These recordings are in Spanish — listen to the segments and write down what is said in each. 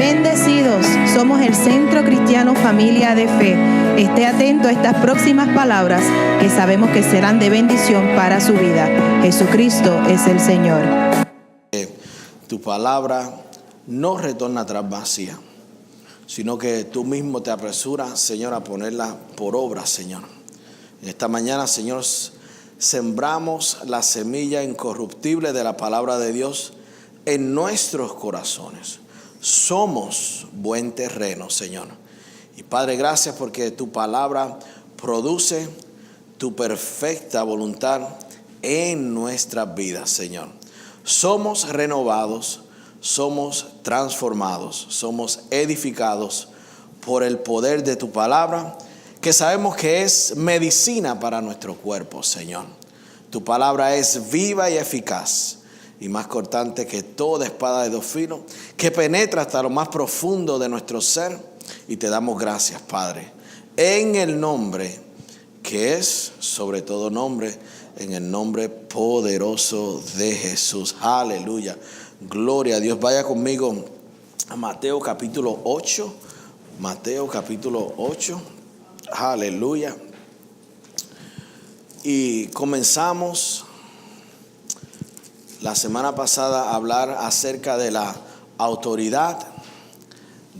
Bendecidos, somos el Centro Cristiano Familia de Fe. Esté atento a estas próximas palabras que sabemos que serán de bendición para su vida. Jesucristo es el Señor. Tu palabra no retorna atrás vacía, sino que tú mismo te apresuras, Señor, a ponerla por obra, Señor. En esta mañana, Señor, sembramos la semilla incorruptible de la palabra de Dios en nuestros corazones. Somos buen terreno, Señor. Y Padre, gracias porque tu palabra produce tu perfecta voluntad en nuestras vidas, Señor. Somos renovados, somos transformados, somos edificados por el poder de tu palabra, que sabemos que es medicina para nuestro cuerpo, Señor. Tu palabra es viva y eficaz, y más cortante que toda espada de dos filos, que penetra hasta lo más profundo de nuestro ser. Y te damos gracias, Padre, en el nombre que es sobre todo nombre, en el nombre poderoso de Jesús. Aleluya, gloria a Dios. Vaya conmigo a Mateo capítulo 8. Mateo capítulo 8. Aleluya. Y comenzamos la semana pasada a hablar acerca de la autoridad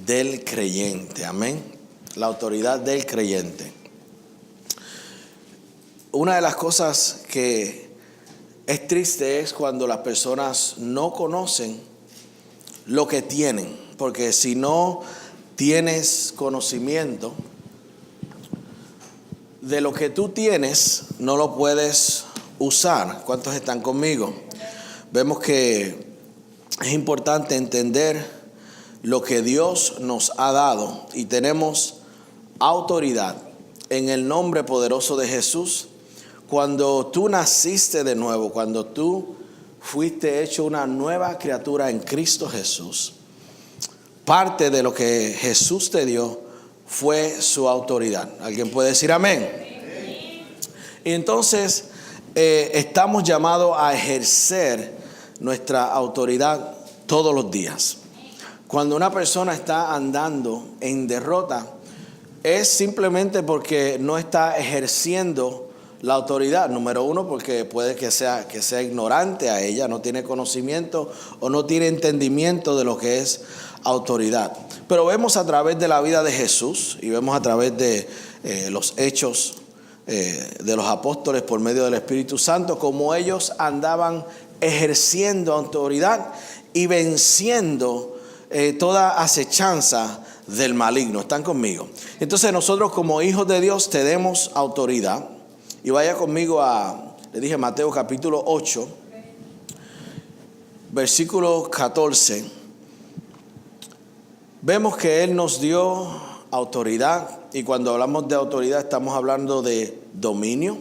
del creyente. Amén. La autoridad del creyente. Una de las cosas que es triste es cuando las personas no conocen lo que tienen. Porque si no tienes conocimiento de lo que tú tienes, no lo puedes usar. ¿Cuántos están conmigo? Vemos que es importante entender lo que Dios nos ha dado y tenemos autoridad en el nombre poderoso de Jesús. Cuando tú naciste de nuevo, cuando tú fuiste hecho una nueva criatura en Cristo Jesús, parte de lo que Jesús te dio fue su autoridad. ¿Alguien puede decir amén? Y entonces estamos llamados a ejercer nuestra autoridad todos los días. Cuando una persona está andando en derrota, es simplemente porque no está ejerciendo la autoridad. Número uno, porque puede que sea ignorante a ella, no tiene conocimiento o no tiene entendimiento de lo que es autoridad. Pero vemos a través de la vida de Jesús y vemos a través de los hechos de los apóstoles por medio del Espíritu Santo, como ellos andaban ejerciendo autoridad y venciendo toda acechanza del maligno. ¿Están conmigo? Entonces nosotros como hijos de Dios tenemos autoridad. Y vaya conmigo le dije Mateo capítulo 8, versículo 14. Vemos que Él nos dio autoridad, y cuando hablamos de autoridad estamos hablando de dominio.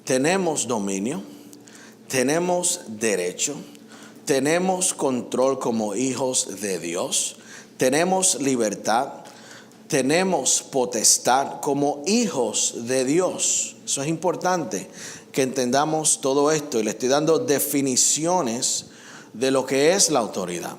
Tenemos dominio, tenemos derecho, tenemos control como hijos de Dios, tenemos libertad, tenemos potestad como hijos de Dios. Eso es importante que entendamos todo esto, y le estoy dando definiciones de lo que es la autoridad.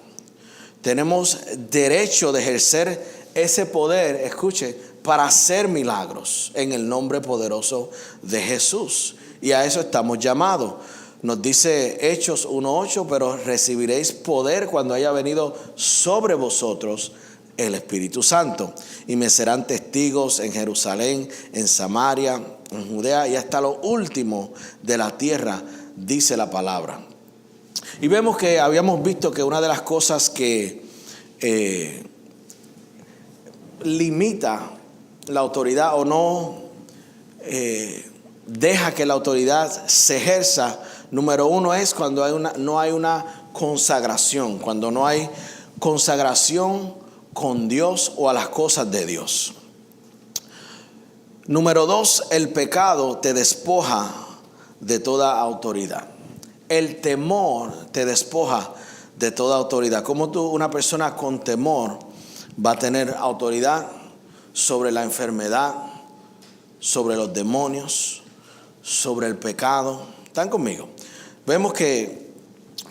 Tenemos derecho de ejercer ese poder, escuche, para hacer milagros en el nombre poderoso de Jesús. Y a eso estamos llamados. Nos dice Hechos 1:8, pero recibiréis poder cuando haya venido sobre vosotros el Espíritu Santo. Y me serán testigos en Jerusalén, en Samaria, en Judea y hasta lo último de la tierra, dice la palabra. Y vemos que habíamos visto que una de las cosas que limita la autoridad o no deja que la autoridad se ejerza, número uno es cuando no hay una consagración, cuando no hay consagración con Dios o a las cosas de Dios. Número dos, el pecado te despoja de toda autoridad. El temor te despoja de toda autoridad. ¿Cómo una persona con temor va a tener autoridad sobre la enfermedad, sobre los demonios, sobre el pecado? ¿Están conmigo? Vemos que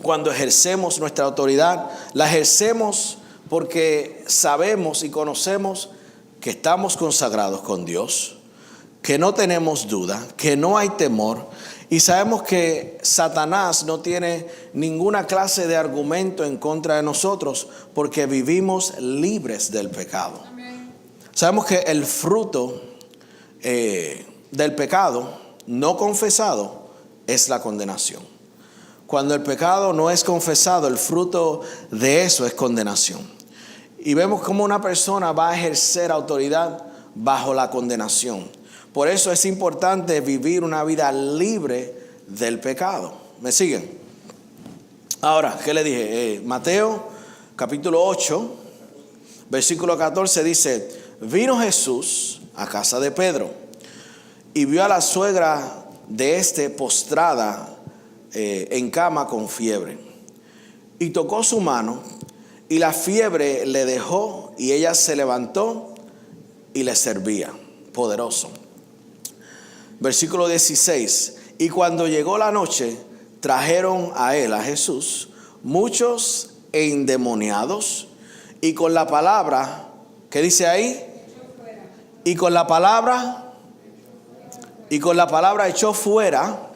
cuando ejercemos nuestra autoridad, la ejercemos porque sabemos y conocemos que estamos consagrados con Dios, que no tenemos duda, que no hay temor, y sabemos que Satanás no tiene ninguna clase de argumento en contra de nosotros porque vivimos libres del pecado. Sabemos que el fruto del pecado no confesado es la condenación. Cuando el pecado no es confesado, el fruto de eso es condenación. Y vemos cómo una persona va a ejercer autoridad bajo la condenación. Por eso es importante vivir una vida libre del pecado. ¿Me siguen? Ahora, ¿qué le dije? Mateo capítulo 8, versículo 14 dice: vino Jesús a casa de Pedro y vio a la suegra de este postrada en cama con fiebre. Y tocó su mano y la fiebre le dejó y ella se levantó y le servía. Poderoso. Versículo 16. Y cuando llegó la noche, trajeron a él, a Jesús, muchos endemoniados, y con la palabra, ¿qué dice ahí? Y con la palabra echó fuera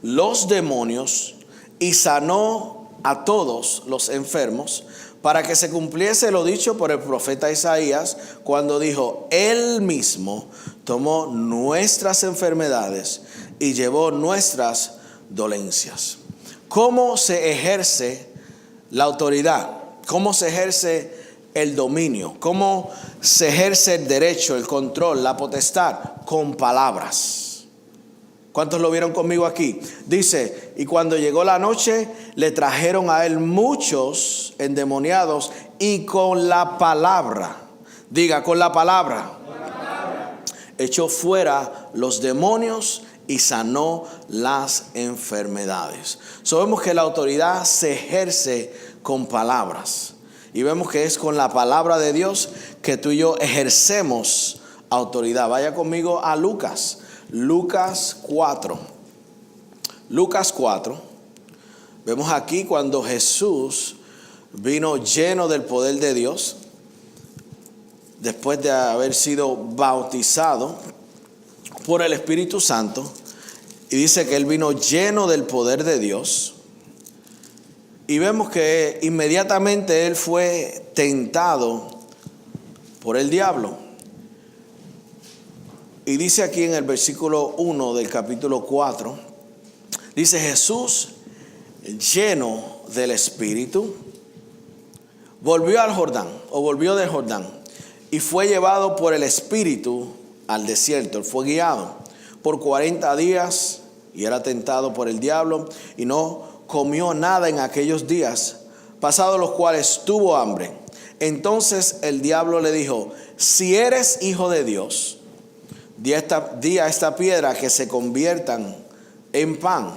los demonios y sanó a todos los enfermos, para que se cumpliese lo dicho por el profeta Isaías, cuando dijo: Él mismo tomó nuestras enfermedades y llevó nuestras dolencias. ¿Cómo se ejerce la autoridad? ¿Cómo se ejerce el dominio? ¿Cómo se ejerce el derecho, el control, la potestad? Con palabras. ¿Cuántos lo vieron conmigo aquí? Dice: y cuando llegó la noche, le trajeron a él muchos endemoniados, y con la palabra, diga, con la palabra, echó fuera los demonios y sanó las enfermedades. Sabemos que la autoridad se ejerce con palabras, y vemos que es con la palabra de Dios que tú y yo ejercemos autoridad. Vaya conmigo a Lucas 4. Lucas 4. Vemos aquí cuando Jesús vino lleno del poder de Dios, después de haber sido bautizado por el Espíritu Santo, y dice que él vino lleno del poder de Dios. Y vemos que inmediatamente él fue tentado por el diablo. Y dice aquí en el versículo 1 del capítulo 4, dice: Jesús, lleno del Espíritu, volvió del Jordán, y fue llevado por el Espíritu al desierto. Él fue guiado por 40 días y era tentado por el diablo, y no comió nada en aquellos días, pasados los cuales tuvo hambre. Entonces el diablo le dijo: si eres hijo de Dios, di a esta piedra que se conviertan en pan.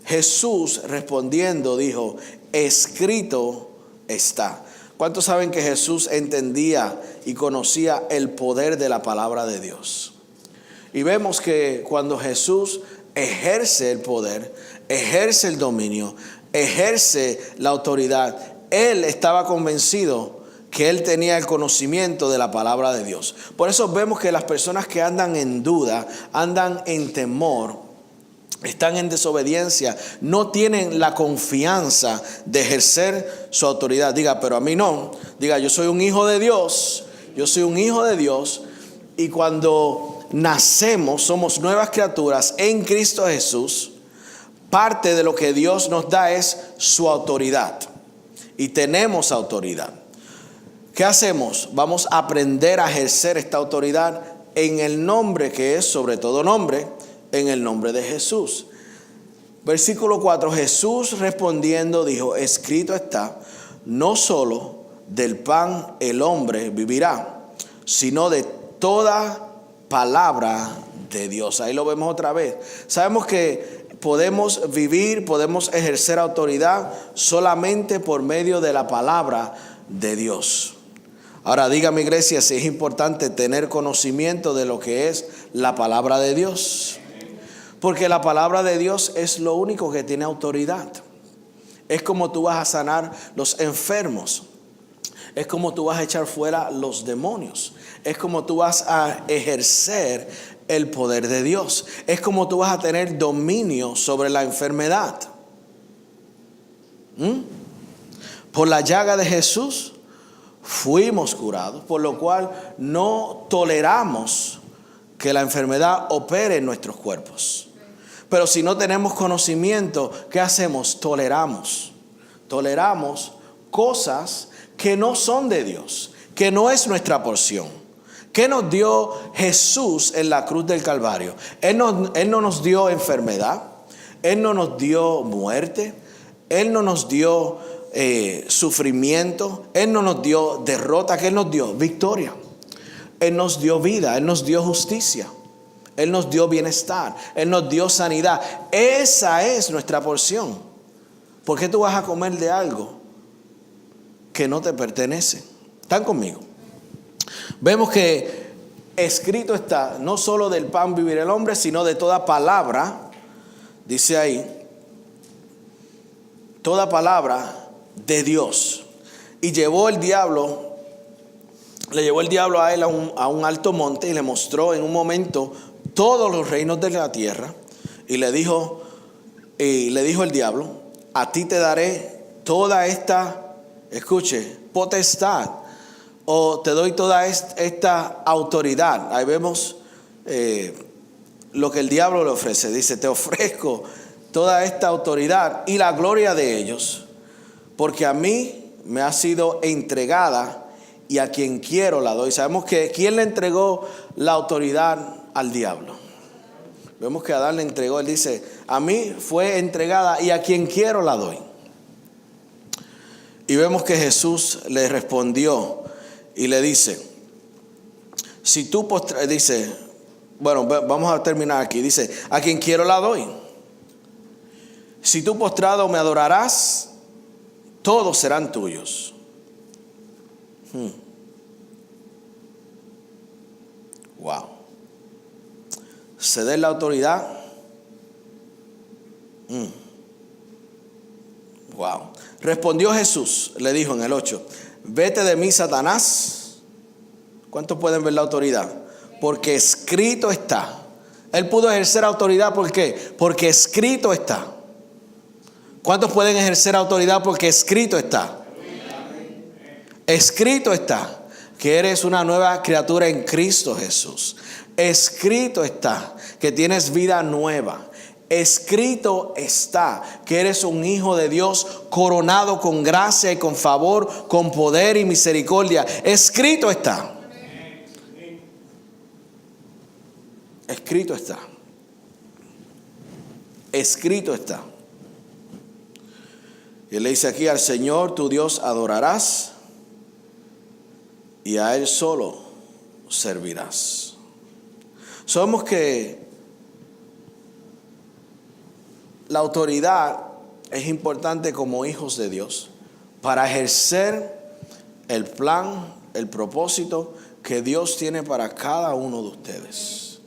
Jesús respondiendo dijo: escrito está. ¿Cuántos saben que Jesús entendía y conocía el poder de la palabra de Dios? Y vemos que cuando Jesús ejerce el poder, ejerce el dominio, ejerce la autoridad, él estaba convencido que él tenía el conocimiento de la palabra de Dios. Por eso vemos que las personas que andan en duda, andan en temor, están en desobediencia, no tienen la confianza de ejercer su autoridad. Diga: pero a mí no. Diga: yo soy un hijo de Dios. Yo soy un hijo de Dios. Y cuando nacemos, somos nuevas criaturas en Cristo Jesús. Parte de lo que Dios nos da es su autoridad. Y tenemos autoridad. ¿Qué hacemos? Vamos a aprender a ejercer esta autoridad en el nombre que es sobre todo nombre, en el nombre de Jesús. Versículo 4. Jesús respondiendo dijo: escrito está, no solo del pan el hombre vivirá, sino de toda palabra de Dios. Ahí lo vemos otra vez. Sabemos que podemos vivir, podemos ejercer autoridad solamente por medio de la palabra de Dios. Ahora, dígame, iglesia, si es importante tener conocimiento de lo que es la palabra de Dios. Porque la palabra de Dios es lo único que tiene autoridad. Es como tú vas a sanar los enfermos. Es como tú vas a echar fuera los demonios. Es como tú vas a ejercer el poder de Dios. Es como tú vas a tener dominio sobre la enfermedad. Por la llaga de Jesús fuimos curados, por lo cual no toleramos que la enfermedad opere en nuestros cuerpos. Pero si no tenemos conocimiento, ¿qué hacemos? Toleramos cosas que no son de Dios, que no es nuestra porción. ¿Qué nos dio Jesús en la cruz del Calvario? Él no nos dio enfermedad, Él no nos dio muerte, Él no nos dio sufrimiento, Él no nos dio derrota. ¿Qué Él nos dio? Victoria. Él nos dio vida, Él nos dio justicia, Él nos dio bienestar, Él nos dio sanidad. Esa es nuestra porción. ¿Por qué tú vas a comer de algo que no te pertenece? ¿Están conmigo? Vemos que escrito está, no solo del pan vivirá el hombre, sino de toda palabra, dice ahí, toda palabra de Dios. Y le llevó el diablo a él a un alto monte y le mostró en un momento todos los reinos de la tierra. Y le dijo el diablo: a ti te daré toda esta, escuche, potestad, o te doy toda esta autoridad. Ahí vemos lo que el diablo le ofrece. Dice: te ofrezco toda esta autoridad y la gloria de ellos, porque a mí me ha sido entregada y a quien quiero la doy. Sabemos que ¿quién le entregó la autoridad al diablo? Vemos que Adán le entregó. Él dice: a mí fue entregada y a quien quiero la doy. Y vemos que Jesús le respondió y le dice: si tú dice, bueno, vamos a terminar aquí. Dice: a quien quiero la doy. Si tú postrado me adorarás, todos serán tuyos. Wow. Ceder la autoridad. Wow. Respondió Jesús, le dijo en el 8: vete de mí, Satanás. ¿Cuántos pueden ver la autoridad? Porque escrito está. Él pudo ejercer autoridad, ¿por qué? Porque escrito está. ¿Cuántos pueden ejercer autoridad? Porque escrito está. Escrito está que eres una nueva criatura en Cristo Jesús. Escrito está que tienes vida nueva. Escrito está que eres un hijo de Dios, coronado con gracia y con favor, con poder y misericordia. Escrito está. Escrito está. Escrito está. Y él le dice aquí: al Señor tu Dios adorarás y a Él solo servirás. Sabemos que la autoridad es importante como hijos de Dios para ejercer el plan, el propósito que Dios tiene para cada uno de ustedes.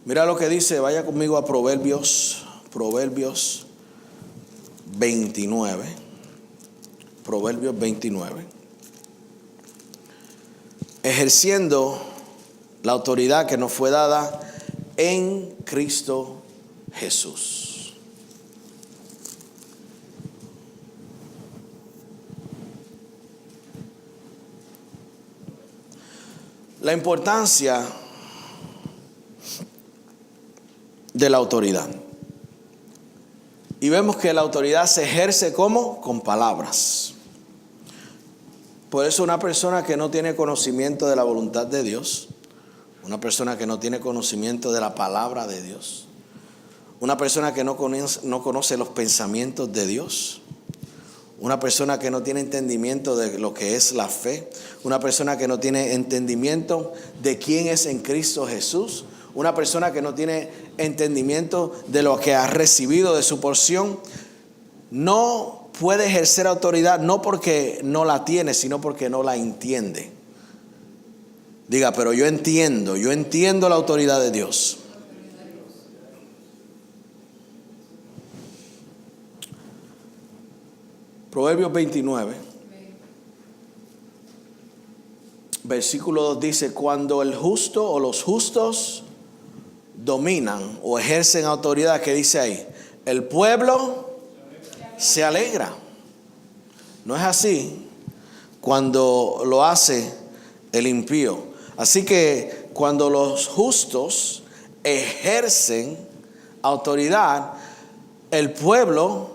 Mira lo que dice, vaya conmigo a Proverbios 29. Proverbios 29. Ejerciendo la autoridad que nos fue dada en Cristo Jesús. La importancia de la autoridad. Y vemos que la autoridad se ejerce ¿cómo? Con palabras. Por eso una persona que no tiene conocimiento de la voluntad de Dios, una persona que no tiene conocimiento de la palabra de Dios, una persona que no conoce los pensamientos de Dios, una persona que no tiene entendimiento de lo que es la fe, una persona que no tiene entendimiento de quién es en Cristo Jesús, una persona que no tiene entendimiento de lo que ha recibido de su porción, no puede ejercer autoridad, no porque no la tiene, sino porque no la entiende. Diga: pero yo entiendo la autoridad de Dios. Proverbios 29, versículo 2 dice: cuando el justo o los justos dominan o ejercen autoridad, ¿qué dice ahí? El pueblo se alegra. No es así cuando lo hace el impío. Así que cuando los justos ejercen autoridad, el pueblo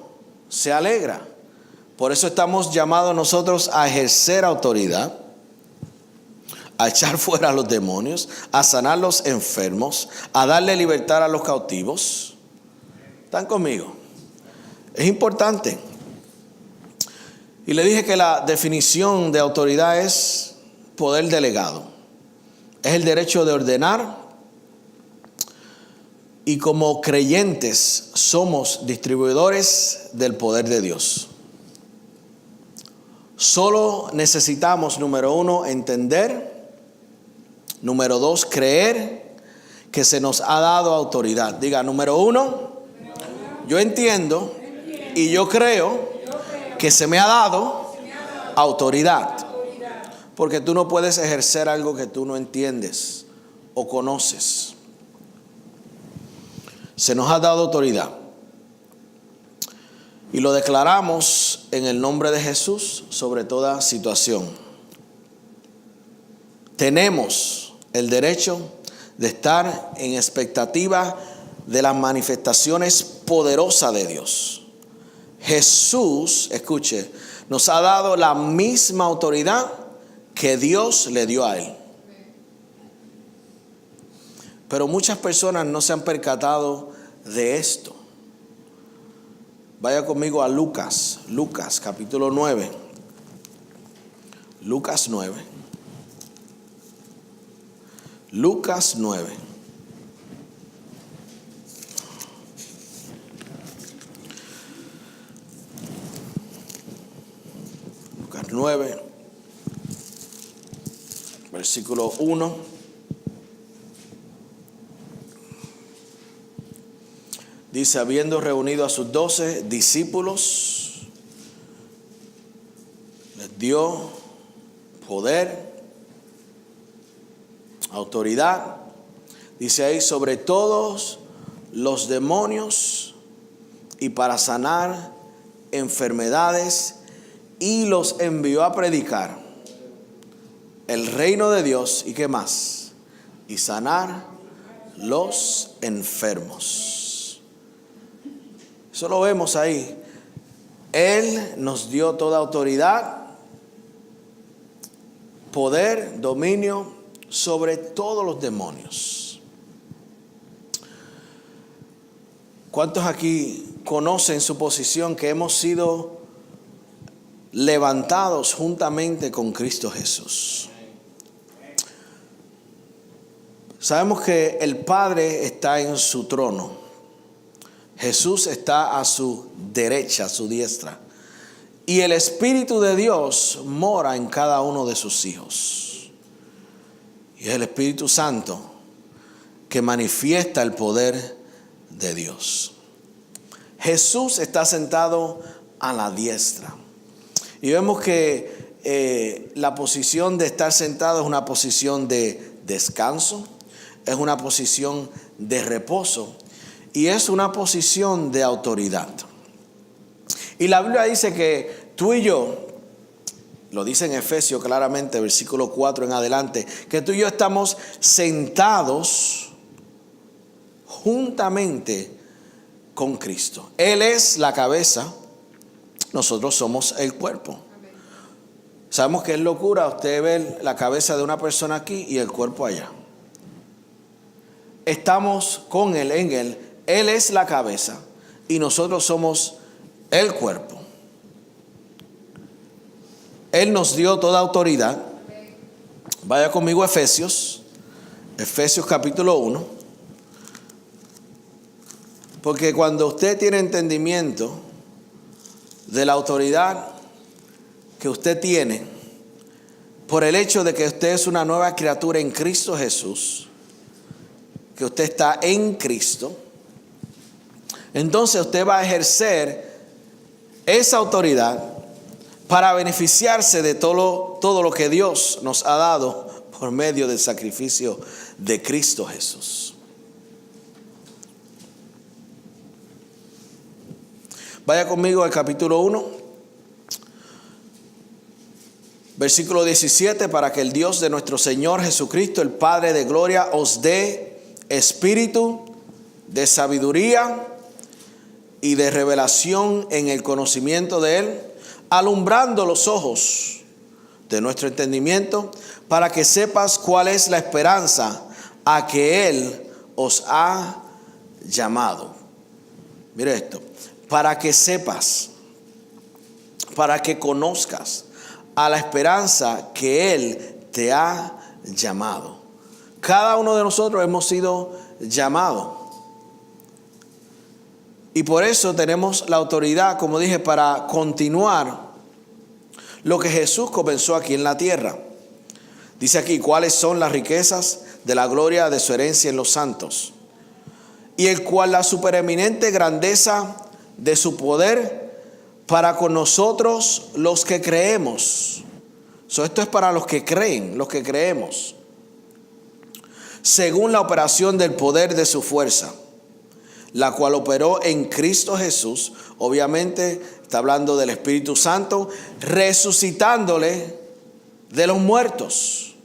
se alegra. Por eso estamos llamados nosotros a ejercer autoridad, a echar fuera a los demonios, a sanar los enfermos, a darle libertad a los cautivos. ¿Están conmigo? Es importante. Y le dije que la definición de autoridad es poder delegado. Es el derecho de ordenar, y como creyentes somos distribuidores del poder de Dios. Solo necesitamos, número 1, entender. Número 2, creer que se nos ha dado autoridad. Diga, número 1, yo entiendo y yo creo que se me ha dado autoridad. Porque tú no puedes ejercer algo que tú no entiendes o conoces. Se nos ha dado autoridad. Y lo declaramos en el nombre de Jesús sobre toda situación. Tenemos el derecho de estar en expectativa de las manifestaciones poderosas de Dios. Jesús, escuche, nos ha dado la misma autoridad que Dios le dio a él. Pero muchas personas no se han percatado de esto. Vaya conmigo a Lucas capítulo 9. Lucas 9. Lucas 9. Lucas 9, versículo 1. Dice: habiendo reunido a sus 12 discípulos, les dio poder, autoridad, dice ahí, sobre todos los demonios y para sanar enfermedades, y los envió a predicar el reino de Dios. ¿Y qué más? Y sanar los enfermos. Eso lo vemos ahí. Él nos dio toda autoridad, poder, dominio sobre todos los demonios. ¿Cuántos aquí conocen su posición, que hemos sido levantados juntamente con Cristo Jesús? Sabemos que el Padre está en su trono. Jesús está a su derecha, a su diestra. Y el Espíritu de Dios mora en cada uno de sus hijos. Y es el Espíritu Santo que manifiesta el poder de Dios. Jesús está sentado a la diestra. Y vemos que la posición de estar sentado es una posición de descanso, es una posición de reposo y es una posición de autoridad. Y la Biblia dice que tú y yo, lo dice en Efesios claramente, versículo 4 en adelante, que tú y yo estamos sentados juntamente con Cristo. Él es la cabeza, nosotros somos el cuerpo. Sabemos que es locura usted ver la cabeza de una persona aquí y el cuerpo allá. Estamos con Él, en Él. Él es la cabeza y nosotros somos el cuerpo. Él nos dio toda autoridad. Vaya conmigo a Efesios capítulo 1. Porque cuando usted tiene entendimiento de la autoridad que usted tiene, por el hecho de que usted es una nueva criatura en Cristo Jesús, que usted está en Cristo, entonces usted va a ejercer esa autoridad para beneficiarse de todo lo que Dios nos ha dado por medio del sacrificio de Cristo Jesús. Vaya conmigo al capítulo 1, versículo 17, para que el Dios de nuestro Señor Jesucristo, el Padre de gloria, os dé espíritu de sabiduría y de revelación en el conocimiento de Él, alumbrando los ojos de nuestro entendimiento, para que sepas cuál es la esperanza a que Él os ha llamado. Mire esto, para que sepas, para que conozcas a la esperanza que Él te ha llamado. Cada uno de nosotros hemos sido llamados. Y por eso tenemos la autoridad, como dije, para continuar lo que Jesús comenzó aquí en la tierra. Dice aquí, ¿cuáles son las riquezas de la gloria de su herencia en los santos? Y el cual la supereminente grandeza de su poder para con nosotros los que creemos. Esto es para los que creen, los que creemos. Según la operación del poder de su fuerza, la cual operó en Cristo Jesús. Obviamente está hablando del Espíritu Santo, resucitándole de los muertos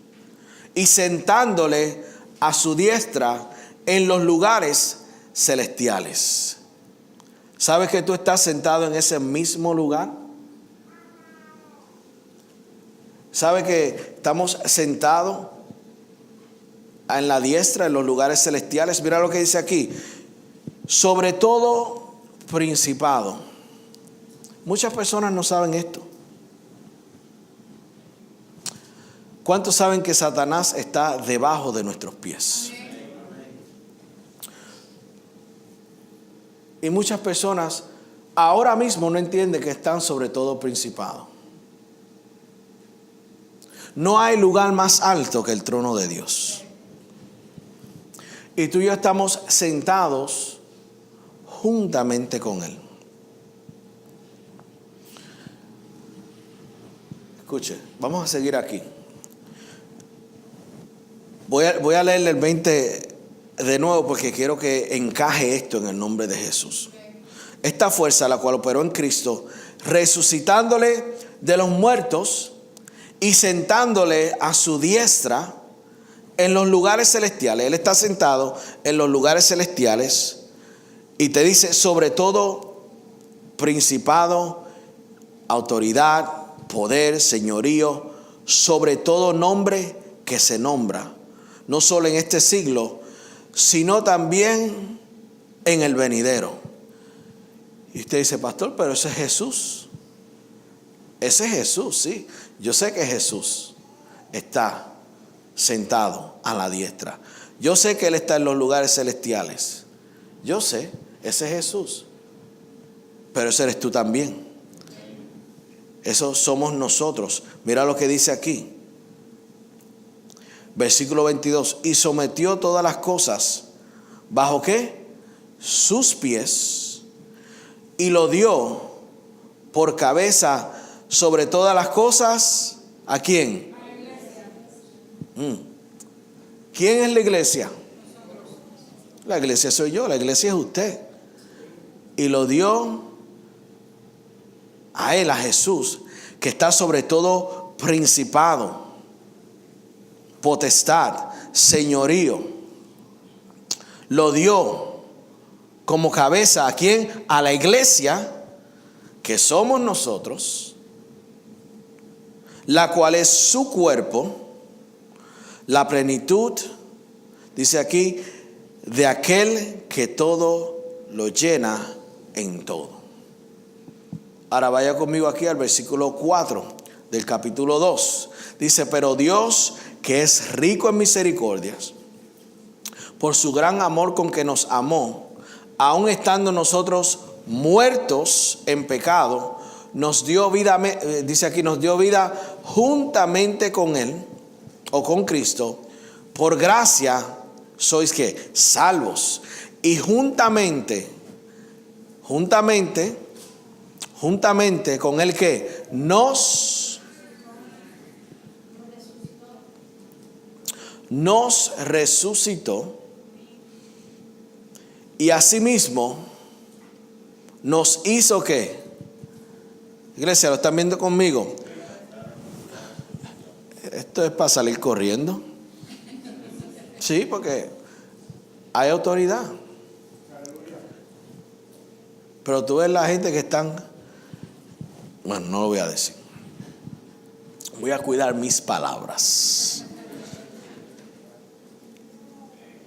y sentándole a su diestra en los lugares celestiales. ¿Sabes que tú estás sentado en ese mismo lugar? ¿Sabes que estamos sentados en la diestra en los lugares celestiales? Mira lo que dice aquí. Sobre todo principado. Muchas personas no saben esto. ¿Cuántos saben que Satanás está debajo de nuestros pies? Y muchas personas ahora mismo no entienden que están sobre todo principado. No hay lugar más alto que el trono de Dios. Y tú y yo estamos sentados juntamente con Él. Escuche, vamos a seguir aquí. Voy a leerle el 20 de nuevo porque quiero que encaje esto en el nombre de Jesús. Esta fuerza, la cual operó en Cristo, resucitándole de los muertos y sentándole a su diestra en los lugares celestiales. Él está sentado en los lugares celestiales. Y te dice, sobre todo, principado, autoridad, poder, señorío, sobre todo nombre que se nombra, no solo en este siglo, sino también en el venidero. Y usted dice, pastor, pero ese es Jesús. Ese es Jesús, sí. Yo sé que Jesús está sentado a la diestra. Yo sé que Él está en los lugares celestiales. Yo sé. Ese es Jesús. Pero ese eres tú también. Eso somos nosotros. Mira lo que dice aquí. Versículo 22. Y sometió todas las cosas. ¿Bajo qué? Sus pies. Y lo dio por cabeza sobre todas las cosas. ¿A quién? A la iglesia. ¿Quién es la iglesia? La iglesia soy yo, la iglesia es usted. Y lo dio a Él, a Jesús, que está sobre todo principado, potestad, señorío. Lo dio como cabeza. ¿A quién? A la iglesia, que somos nosotros, la cual es su cuerpo, la plenitud, dice aquí, de aquel que todo lo llena en todo. Ahora vaya conmigo aquí al versículo 4 del capítulo 2. Dice, pero Dios, que es rico en misericordias, por su gran amor con que nos amó, aun estando nosotros muertos en pecado, nos dio vida, dice aquí, nos dio vida juntamente con Él, o con Cristo. Por gracia sois que salvos. Y juntamente juntamente con el que nos resucitó y asimismo nos hizo ¿qué? Iglesia, ¿lo están viendo conmigo? Esto es para salir corriendo. Sí, porque hay autoridad. Pero tú ves la gente que están, bueno, no lo voy a decir. Voy a cuidar mis palabras.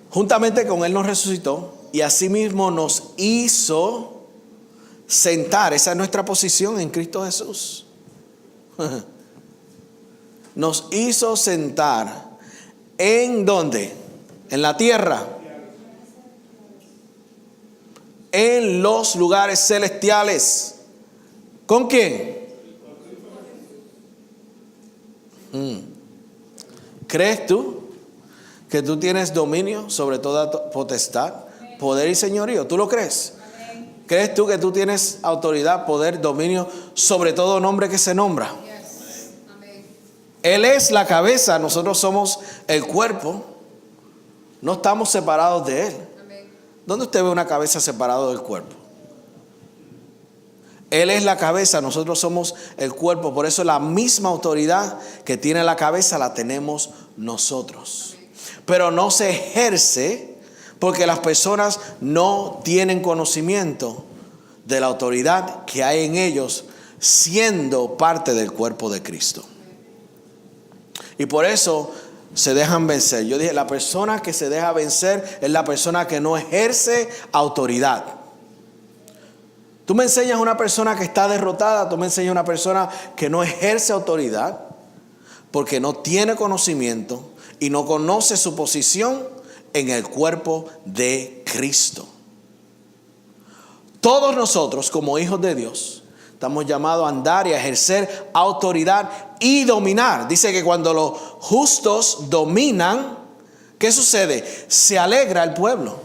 Juntamente con Él nos resucitó y asimismo nos hizo sentar. Esa es nuestra posición en Cristo Jesús. Nos hizo sentar. ¿En dónde? En la tierra. En los lugares celestiales. ¿Con quién? ¿Crees tú que tú tienes dominio sobre toda potestad, poder y señorío? ¿Tú lo crees? ¿Crees tú que tú tienes autoridad, poder, dominio sobre todo nombre que se nombra? Él es la cabeza, nosotros somos el cuerpo. No estamos separados de Él. ¿Dónde usted ve una cabeza separada del cuerpo? Él es la cabeza, nosotros somos el cuerpo. Por eso la misma autoridad que tiene la cabeza la tenemos nosotros. Pero no se ejerce porque las personas no tienen conocimiento de la autoridad que hay en ellos siendo parte del cuerpo de Cristo. Y por eso se dejan vencer. Yo dije, la persona que se deja vencer es la persona que no ejerce autoridad. Tú me enseñas a una persona que está derrotada, tú me enseñas a una persona que no ejerce autoridad porque no tiene conocimiento y no conoce su posición en el cuerpo de Cristo. Todos nosotros como hijos de Dios estamos llamados a andar y a ejercer autoridad y dominar. Dice que cuando los justos dominan, ¿qué sucede? Se alegra el pueblo.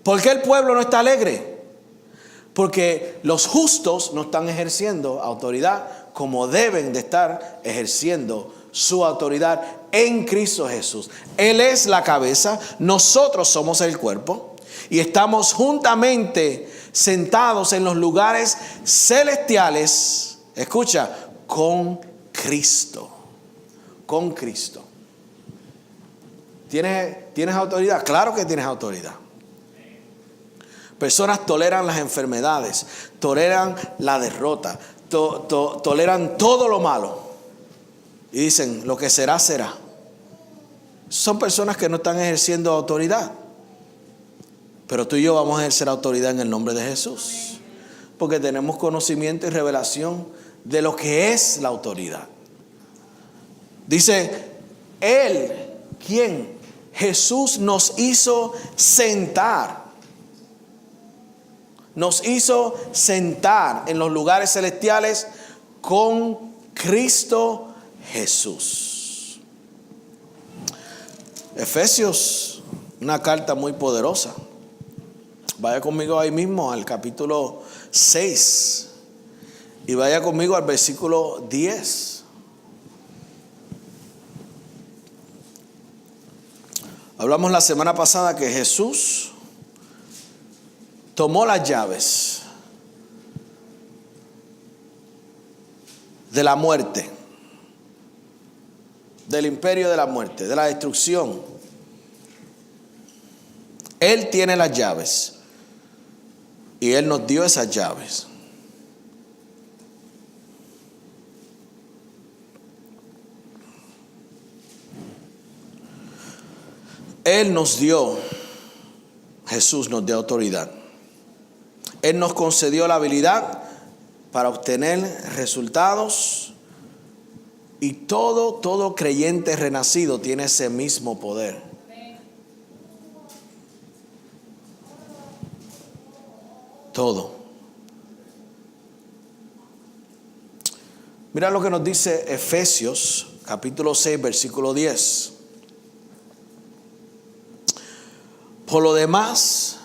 ¿Por qué el pueblo no está alegre? Porque los justos no están ejerciendo autoridad como deben de estar ejerciendo su autoridad en Cristo Jesús. Él es la cabeza, nosotros somos el cuerpo y estamos juntamente sentados en los lugares celestiales, escucha, con Cristo. Con Cristo. ¿Tienes autoridad? Claro que tienes autoridad. Personas toleran las enfermedades, toleran la derrota, toleran todo lo malo. Y dicen, lo que será, será. Son personas que no están ejerciendo autoridad. Pero tú y yo vamos a ejercer autoridad en el nombre de Jesús. Porque tenemos conocimiento y revelación de lo que es la autoridad. Dice, Él, ¿quién? Jesús nos hizo sentar. Nos hizo sentar en los lugares celestiales con Cristo Jesús. Efesios, una carta muy poderosa. Vaya conmigo ahí mismo al capítulo 6 y vaya conmigo al versículo 10. Hablamos la semana pasada que Jesús tomó las llaves de la muerte, del imperio de la muerte, de la destrucción. Él tiene las llaves y Él nos dio esas llaves. Él nos dio, Jesús nos dio autoridad. Él nos concedió la habilidad para obtener resultados y todo creyente renacido tiene ese mismo poder. Todo. Mira lo que nos dice Efesios capítulo 6 versículo 10. Por lo demás,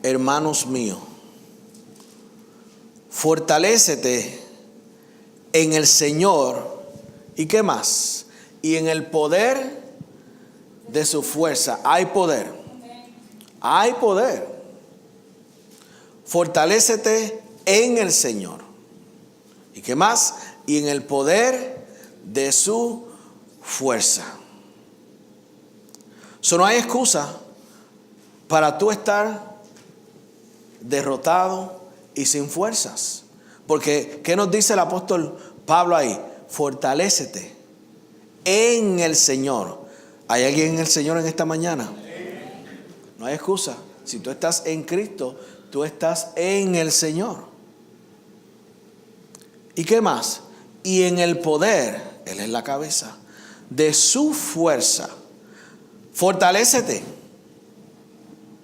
hermanos míos, fortalécete en el Señor. ¿Y qué más? Y en el poder de su fuerza. Hay poder. Hay poder. Fortalécete en el Señor. ¿Y qué más? Y en el poder de su fuerza. So, no hay excusa para tú estar derrotado y sin fuerzas. Porque, ¿qué nos dice el apóstol Pablo ahí? Fortalécete en el Señor. ¿Hay alguien en el Señor en esta mañana? No hay excusa. Si tú estás en Cristo, tú estás en el Señor. ¿Y qué más? Y en el poder, Él es la cabeza, de su fuerza. Fortalécete.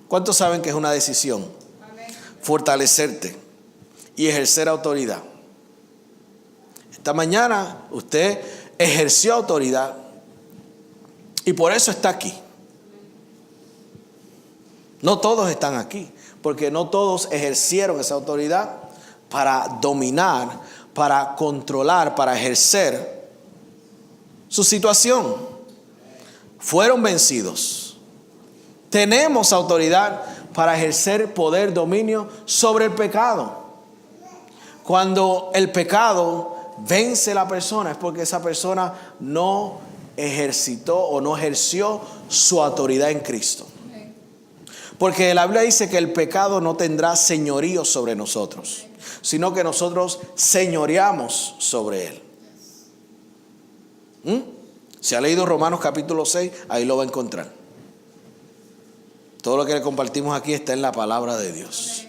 ¿Cuántos saben que es una decisión? Fortalecerte y ejercer autoridad. Esta mañana usted ejerció autoridad y por eso está aquí. No todos están aquí, porque no todos ejercieron esa autoridad para dominar, para controlar, para ejercer su situación. Fueron vencidos. Tenemos autoridad para ejercer poder, dominio sobre el pecado. Cuando el pecado vence a la persona es porque esa persona no ejercitó o no ejerció su autoridad en Cristo. Porque la Biblia dice que el pecado no tendrá señorío sobre nosotros, sino que nosotros señoreamos sobre él. Si ha leído Romanos capítulo 6, ahí lo va a encontrar. Todo lo que le compartimos aquí está en la palabra de Dios.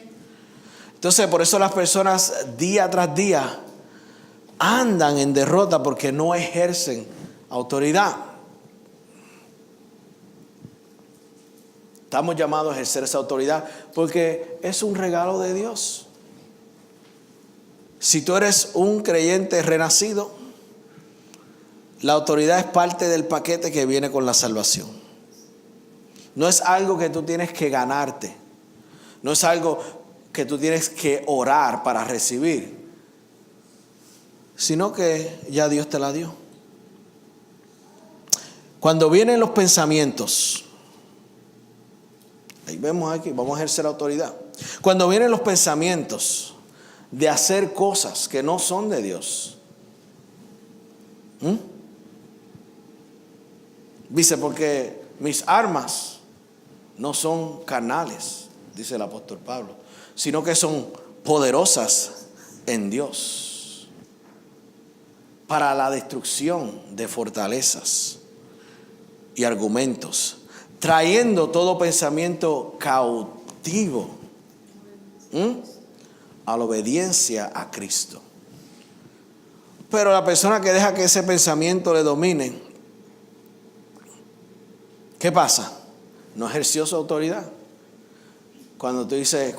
Entonces, por eso las personas día tras día andan en derrota porque no ejercen autoridad. Estamos llamados a ejercer esa autoridad porque es un regalo de Dios. Si tú eres un creyente renacido, la autoridad es parte del paquete que viene con la salvación. No es algo que tú tienes que ganarte. No es algo que tú tienes que orar para recibir, sino que ya Dios te la dio. Cuando vienen los pensamientos, ahí vemos aquí, vamos a ejercer autoridad. Cuando vienen los pensamientos de hacer cosas que no son de Dios, dice, porque mis armas no son carnales, dice el apóstol Pablo, sino que son poderosas en Dios para la destrucción de fortalezas y argumentos, trayendo todo pensamiento cautivo a la obediencia a Cristo. Pero la persona que deja que ese pensamiento le domine, ¿qué pasa? No ejerció su autoridad. Cuando tú dices,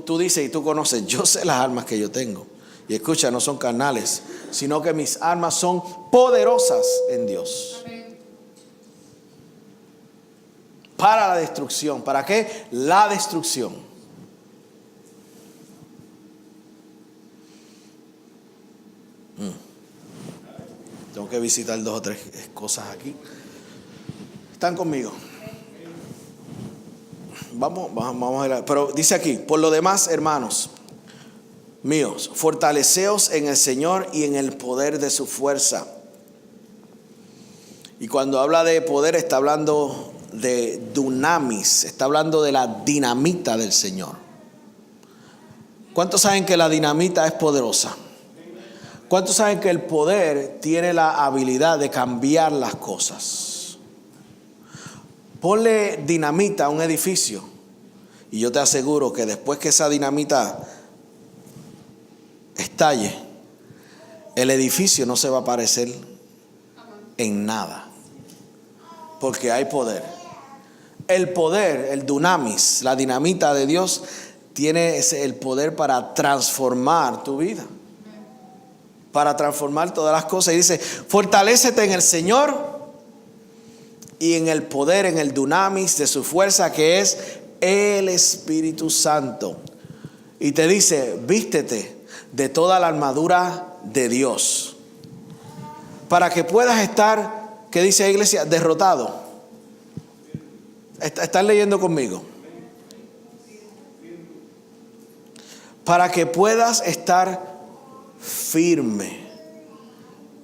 tú dices y tú conoces, yo sé las armas que yo tengo. Y escucha, no son carnales, sino que mis armas son poderosas en Dios. Para la destrucción. ¿Para qué? La destrucción. Tengo que visitar 2 o 3 cosas aquí. ¿Están conmigo? Vamos a ver. Pero dice aquí, por lo demás, hermanos míos, fortaleceos en el Señor y en el poder de su fuerza. Y cuando habla de poder, está hablando de dunamis, está hablando de la dinamita del Señor. ¿Cuántos saben que la dinamita es poderosa? ¿Cuántos saben que el poder tiene la habilidad de cambiar las cosas? Ponle dinamita a un edificio y yo te aseguro que después que esa dinamita estalle, el edificio no se va a parecer en nada, porque hay poder. El poder, el dunamis, la dinamita de Dios tiene el poder para transformar tu vida, para transformar todas las cosas. Y dice, fortalécete en el Señor y en el poder, en el dunamis de su fuerza, que es el Espíritu Santo. Y te dice, vístete de toda la armadura de Dios, para que puedas estar, ¿qué dice la iglesia? Derrotado. ¿Están leyendo conmigo? Para que puedas estar firme.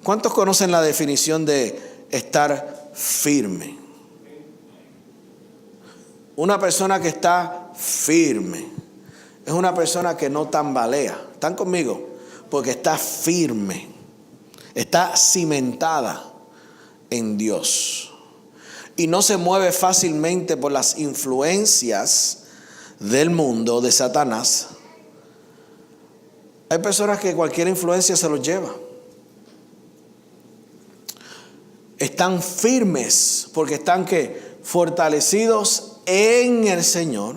¿Cuántos conocen la definición de estar firme? Una persona que está firme es una persona que no tambalea. ¿Están conmigo? Porque está firme, está cimentada en Dios y no se mueve fácilmente por las influencias del mundo, de Satanás. Hay personas que cualquier influencia se los lleva. Están firmes porque están fortalecidos en el Señor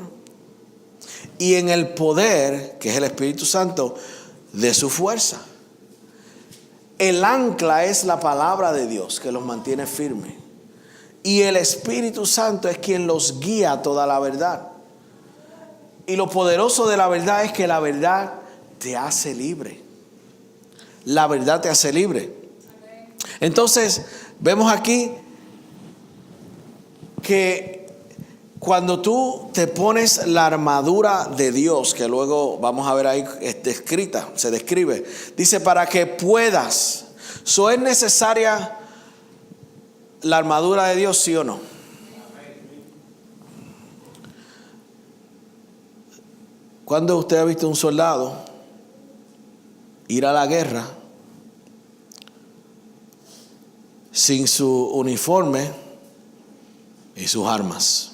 y en el poder, que es el Espíritu Santo, de su fuerza. El ancla es la palabra de Dios que los mantiene firmes. Y el Espíritu Santo es quien los guía a toda la verdad. Y lo poderoso de la verdad es que la verdad te hace libre. La verdad te hace libre. Entonces, vemos aquí que cuando tú te pones la armadura de Dios, que luego vamos a ver ahí descrita, se describe, dice para que puedas. ¿Es necesaria la armadura de Dios, sí o no? ¿Cuándo usted ha visto un soldado ir a la guerra sin su uniforme y sus armas?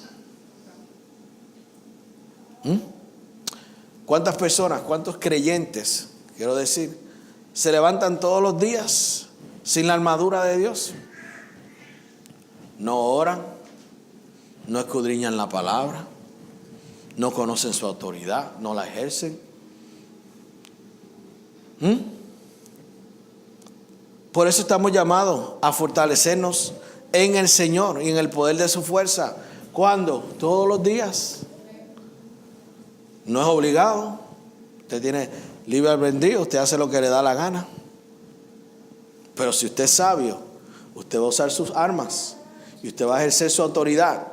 ¿Cuántas personas, cuántos creyentes, quiero decir, se levantan todos los días sin la armadura de Dios? No oran, no escudriñan la palabra, no conocen su autoridad, no la ejercen. Por eso estamos llamados a fortalecernos en el Señor y en el poder de su fuerza. ¿Cuándo? Todos los días. No es obligado. Usted tiene libre albedrío, usted hace lo que le da la gana. Pero si usted es sabio, usted va a usar sus armas y usted va a ejercer su autoridad.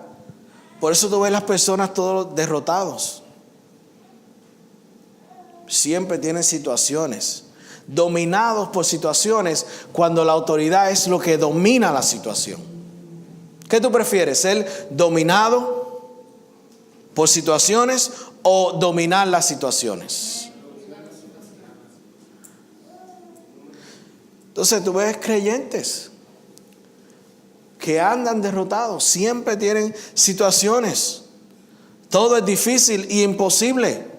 Por eso tú ves las personas todos derrotados. Siempre tienen situaciones, dominados por situaciones, cuando la autoridad es lo que domina la situación. ¿Qué tú prefieres? ¿Ser dominado por situaciones o dominar las situaciones? Entonces tú ves creyentes que andan derrotados, siempre tienen situaciones. Todo es difícil y imposible.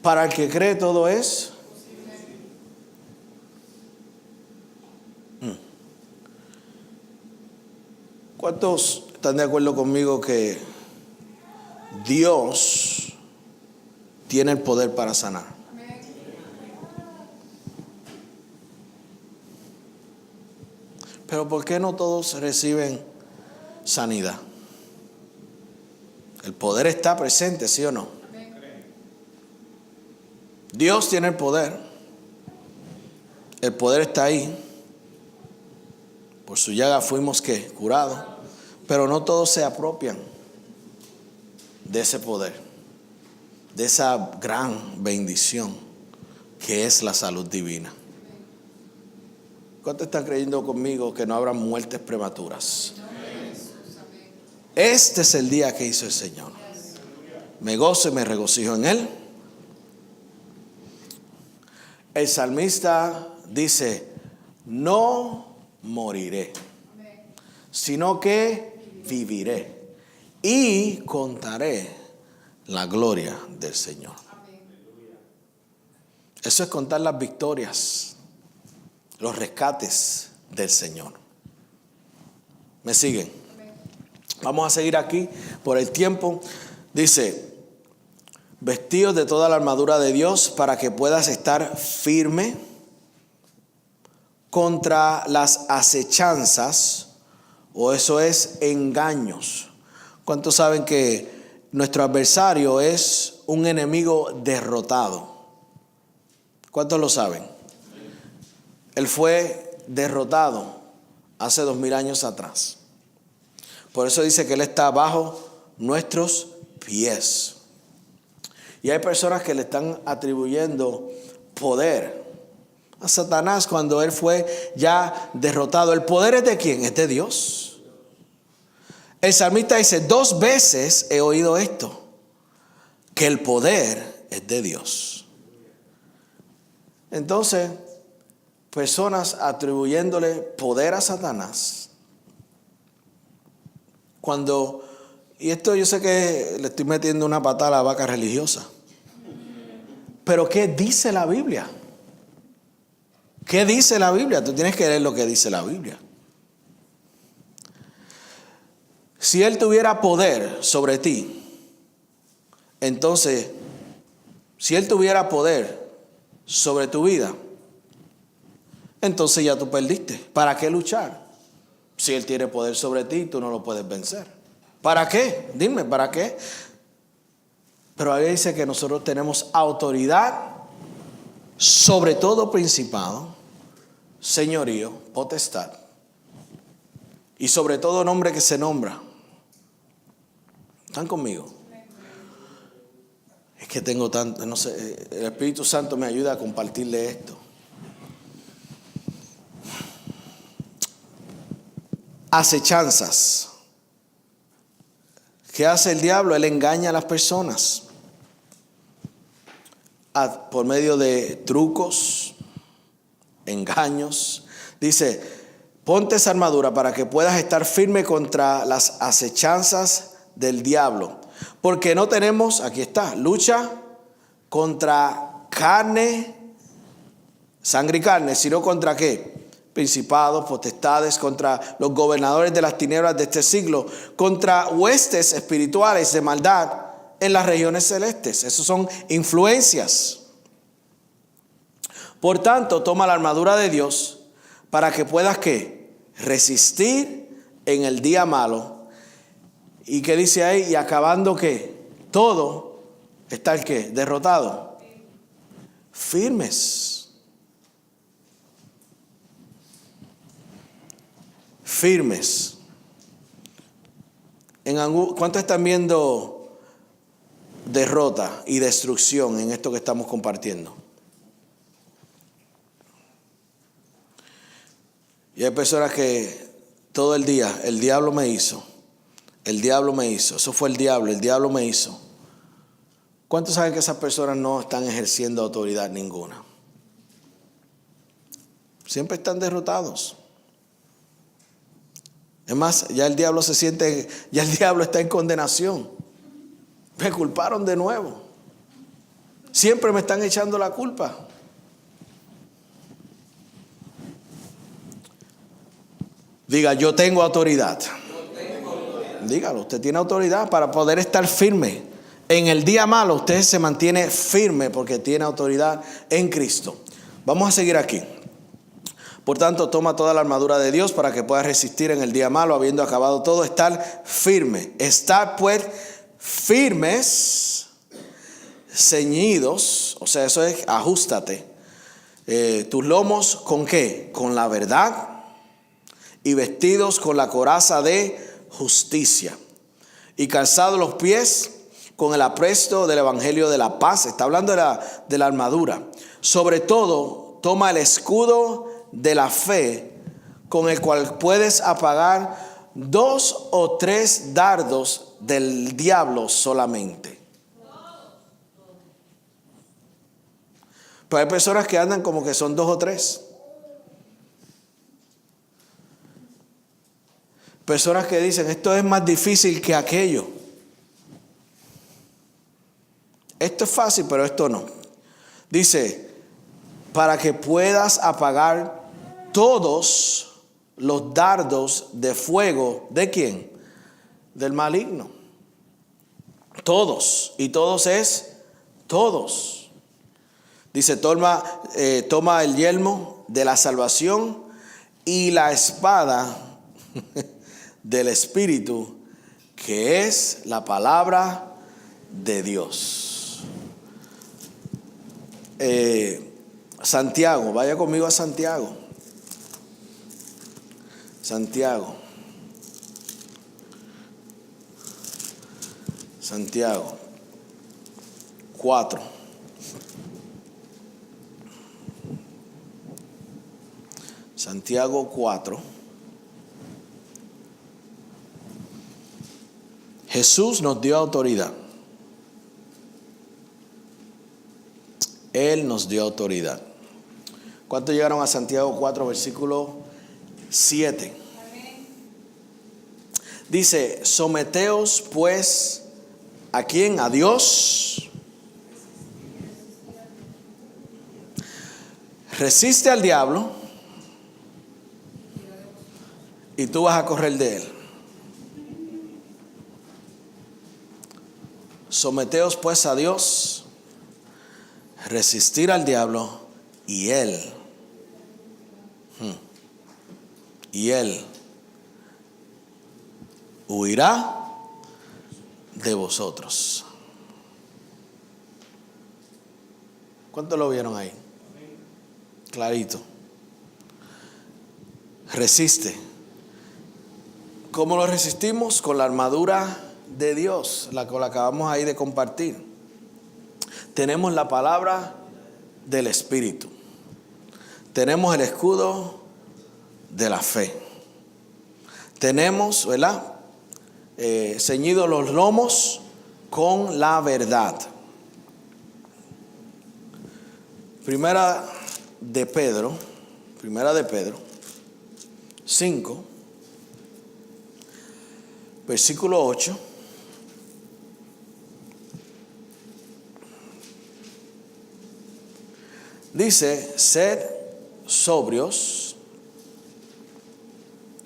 Para el que cree todo es. ¿Cuántos están de acuerdo conmigo que Dios tiene el poder para sanar? Pero ¿por qué no todos reciben sanidad? El poder está presente, ¿sí o no? Dios tiene el poder. El poder está ahí. Por su llaga fuimos curados. Pero no todos se apropian de ese poder, de esa gran bendición que es la salud divina. ¿Cuántos están creyendo conmigo que no habrá muertes prematuras? Este es el día que hizo el Señor. Me gozo y me regocijo en Él. El salmista dice: no moriré, sino que viviré y contaré la gloria del Señor. Eso es contar las victorias, los rescates del Señor. ¿Me siguen? Vamos a seguir aquí por el tiempo. Dice: vestidos de toda la armadura de Dios para que puedas estar firme contra las acechanzas o eso es engaños. ¿Cuántos saben que nuestro adversario es un enemigo derrotado? ¿Cuántos lo saben? Él fue derrotado hace 2000 años atrás. Por eso dice que Él está bajo nuestros pies. Y hay personas que le están atribuyendo poder a Satanás cuando él fue ya derrotado. ¿El poder es de quién? Es de Dios. El salmista dice: 2 veces he oído esto, que el poder es de Dios. Entonces, personas atribuyéndole poder a Satanás. Y esto yo sé que le estoy metiendo una patada a la vaca religiosa. Pero ¿qué dice la Biblia? ¿Qué dice la Biblia? Tú tienes que leer lo que dice la Biblia. Si Él tuviera poder sobre ti, entonces, si Él tuviera poder sobre tu vida, entonces ya tú perdiste. ¿Para qué luchar? Si Él tiene poder sobre ti, tú no lo puedes vencer. ¿Para qué? Dime, ¿para qué? Pero ahí dice que nosotros tenemos autoridad sobre todo principado, señorío, potestad, y sobre todo nombre que se nombra. ¿Están conmigo? Es que tengo tanto, no sé, el Espíritu Santo me ayuda a compartirle esto. Acechanzas. ¿Qué hace el diablo? Él engaña a las personas por medio de trucos, engaños. Dice: ponte esa armadura para que puedas estar firme contra las acechanzas del diablo. Porque no tenemos, aquí está, lucha contra carne, sangre y carne, sino contra ¿qué? Principados, potestades, contra los gobernadores de las tinieblas de este siglo, contra huestes espirituales de maldad en las regiones celestes. Esos son influencias. Por tanto, toma la armadura de Dios para que puedas ¿qué? Resistir en el día malo. ¿Y qué dice ahí? Y acabando ¿qué? Todo, está el ¿qué? Derrotado. Firmes. Firmes. ¿Cuántos están viendo derrota y destrucción en esto que estamos compartiendo? Y hay personas que todo el día, el diablo me hizo, eso fue el diablo me hizo. ¿Cuántos saben que esas personas no están ejerciendo autoridad ninguna? Siempre están derrotados. Es más, ya el diablo ya el diablo está en condenación. Me culparon de nuevo. Siempre me están echando la culpa. Diga: yo tengo autoridad. Dígalo, usted tiene autoridad para poder estar firme. En el día malo usted se mantiene firme porque tiene autoridad en Cristo. Vamos a seguir aquí. Por tanto, toma toda la armadura de Dios para que puedas resistir en el día malo, habiendo acabado todo, estar firme. Estar pues firmes, ceñidos, o sea, eso es ajustate. Tus lomos ¿con qué? Con la verdad, y vestidos con la coraza de justicia, y calzados los pies con el apresto del evangelio de la paz. Está hablando de la armadura. Sobre todo, toma el escudo de la fe, con el cual puedes apagar 2 o 3 dardos del diablo solamente. Pero hay personas que andan como que son 2 o 3. Personas que dicen: esto es más difícil que aquello. Esto es fácil, pero esto no. Dice: para que puedas apagar todos los dardos de fuego. ¿De quién? Del maligno. Todos. Y todos es todos. Dice: toma el yelmo de la salvación y la espada del Espíritu, que es la palabra de Dios. Santiago, vaya conmigo a Santiago. Santiago 4. Santiago 4. Jesús nos dio autoridad. Él nos dio autoridad. ¿Cuántos llegaron a Santiago 4, versículo 7? Dice: someteos pues, ¿a quién? A Dios. Resiste al diablo y tú vas a correr de él. Someteos pues a Dios, resistir al diablo y él huirá de vosotros. ¿Cuántos lo vieron ahí? Clarito. Resiste. ¿Cómo lo resistimos? Con la armadura de Dios, la que acabamos ahí de compartir. Tenemos la palabra del Espíritu. Tenemos el escudo de la fe. Tenemos, ¿verdad? Ceñidos los lomos con la verdad. Primera de Pedro 5, versículo 8. Dice: sed sobrios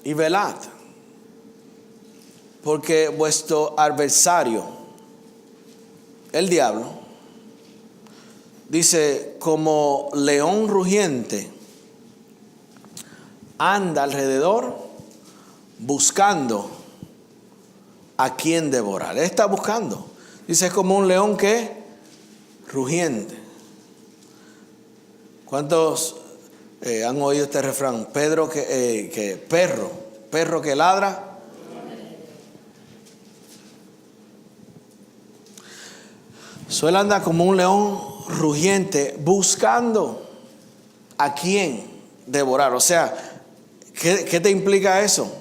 y velad, porque vuestro adversario, el diablo, dice, como león rugiente, anda alrededor buscando a quien devorar. Él está buscando. Dice, es como un león que rugiente. ¿Cuántos han oído este refrán? Perro que ladra. Suele andar como un león rugiente buscando a quien devorar. O sea, ¿qué te implica eso?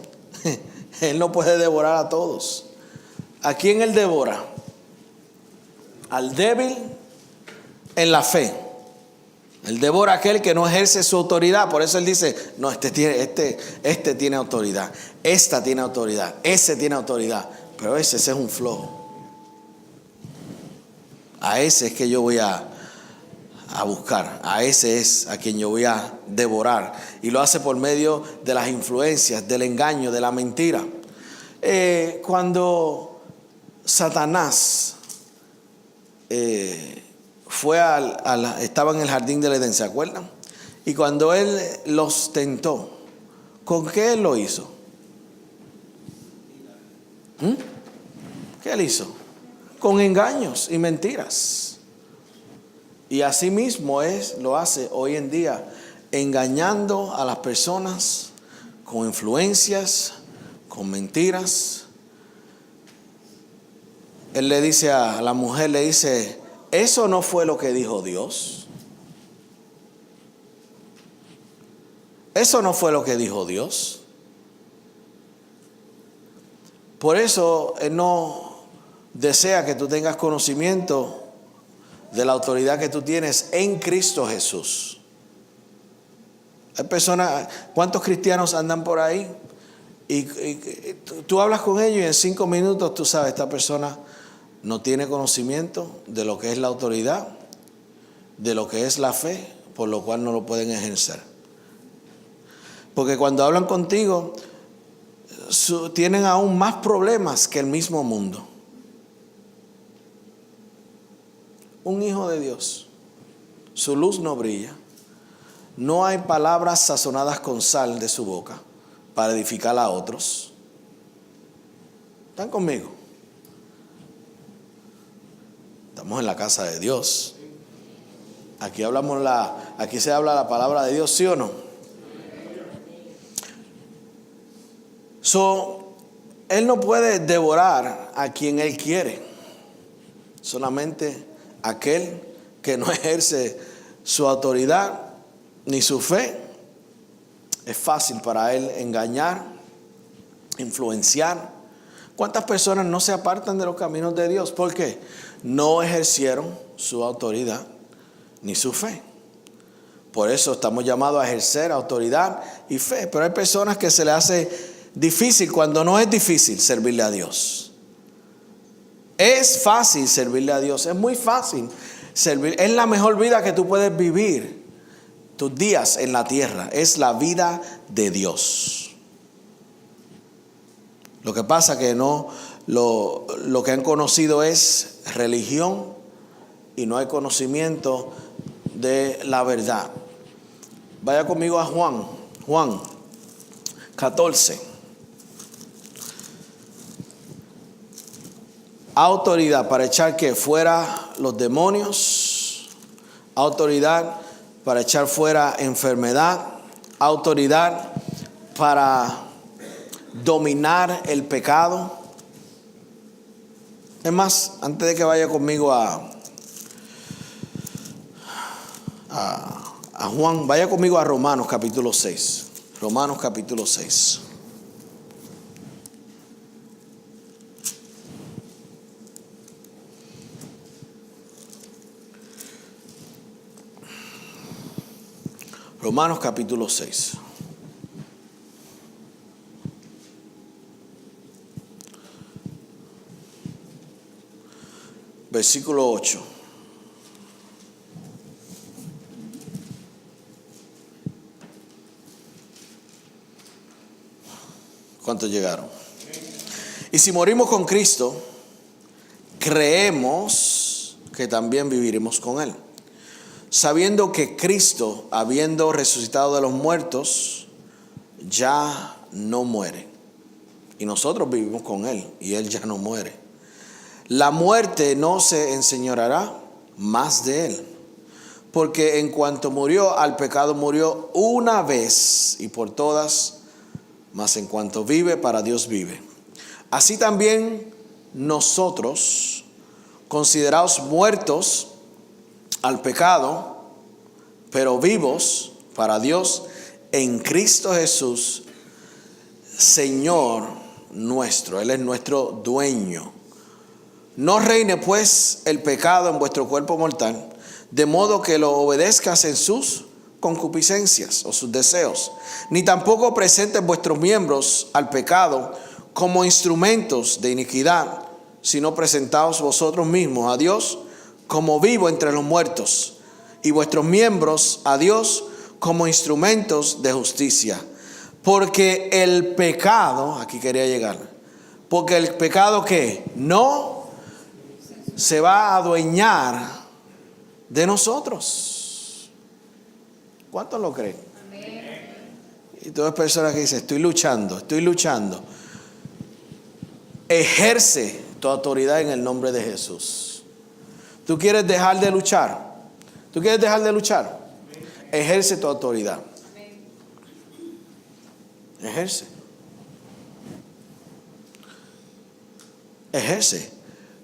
Él no puede devorar a todos. ¿A quién él devora? Al débil en la fe. Él devora a aquel que no ejerce su autoridad. Por eso él dice: no, este tiene autoridad, esta tiene autoridad, ese tiene autoridad. Pero ese es un flojo. A ese es que yo voy a buscar. A ese es a quien yo voy a devorar. Y lo hace por medio de las influencias, del engaño, de la mentira. Cuando Satanás estaba en el jardín del Edén, ¿se acuerdan? Y cuando él los tentó, ¿con qué él lo hizo? ¿Qué él hizo? Con engaños y mentiras. Y así mismo lo hace hoy en día, engañando a las personas con influencias, con mentiras. Él le dice a la mujer, le dice: eso no fue lo que dijo Dios. Eso no fue lo que dijo Dios. Por eso Él no desea que tú tengas conocimiento de la autoridad que tú tienes en Cristo Jesús. Hay personas, ¿cuántos cristianos andan por ahí? Y tú hablas con ellos y en 5 minutos tú sabes, esta persona no tiene conocimiento de lo que es la autoridad, de lo que es la fe, por lo cual no lo pueden ejercer. Porque cuando hablan contigo, tienen aún más problemas que el mismo mundo. Un hijo de Dios, su luz no brilla. No hay palabras sazonadas con sal de su boca para edificar a otros. ¿Están conmigo? Estamos en la casa de Dios. Aquí se habla la palabra de Dios, ¿sí o no? Él no puede devorar a quien Él quiere. Solamente aquel que no ejerce su autoridad ni su fe. Es fácil para Él engañar, influenciar. ¿Cuántas personas no se apartan de los caminos de Dios? ¿Por qué? No ejercieron su autoridad ni su fe. Por eso estamos llamados a ejercer autoridad y fe. Pero hay personas que se les hace difícil cuando no es difícil servirle a Dios. Es fácil servirle a Dios. Es muy fácil servir. Es la mejor vida que tú puedes vivir. Tus días en la tierra es la vida de Dios. Lo que pasa que no, lo que han conocido es religión y no hay conocimiento de la verdad. Vaya conmigo a Juan 14. Autoridad para echar que fuera los demonios, autoridad para echar fuera enfermedad, autoridad para dominar el pecado. Es más, antes de que vaya conmigo a Juan, vaya conmigo a Romanos capítulo 6. Romanos capítulo 6. Romanos capítulo 6. Versículo 8. ¿Cuántos llegaron? Y si morimos con Cristo, creemos que también viviremos con Él, sabiendo que Cristo, habiendo resucitado de los muertos, ya no muere. Y nosotros vivimos con Él y Él ya no muere. La muerte no se enseñoreará más de Él, porque en cuanto murió al pecado, murió una vez y por todas, mas en cuanto vive, para Dios vive. Así también nosotros, considerados muertos al pecado, pero vivos para Dios en Cristo Jesús, Señor nuestro. Él es nuestro dueño. No reine pues el pecado en vuestro cuerpo mortal, de modo que lo obedezcas en sus concupiscencias o sus deseos, ni tampoco presentes vuestros miembros al pecado como instrumentos de iniquidad, sino presentaos vosotros mismos a Dios como vivo entre los muertos, y vuestros miembros a Dios como instrumentos de justicia. Porque el pecado, aquí quería llegar, porque el pecado que no se va a adueñar de nosotros. ¿Cuántos lo creen? Amén. Y todas personas que dicen, estoy luchando. Ejerce tu autoridad en el nombre de Jesús. ¿Tú quieres dejar de luchar? Ejerce tu autoridad. Ejerce.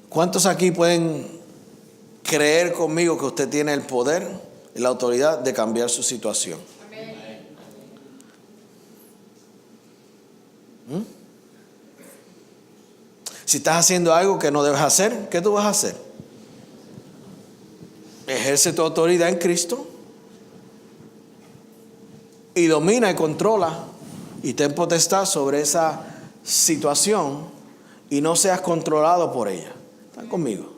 ¿Cuántos aquí pueden creer conmigo que usted tiene el poder y la autoridad de cambiar su situación? Si estás haciendo algo que no debes hacer, ¿qué tú vas a hacer? Ejerce tu autoridad en Cristo y domina y controla y ten potestad sobre esa situación y no seas controlado por ella. ¿Están conmigo?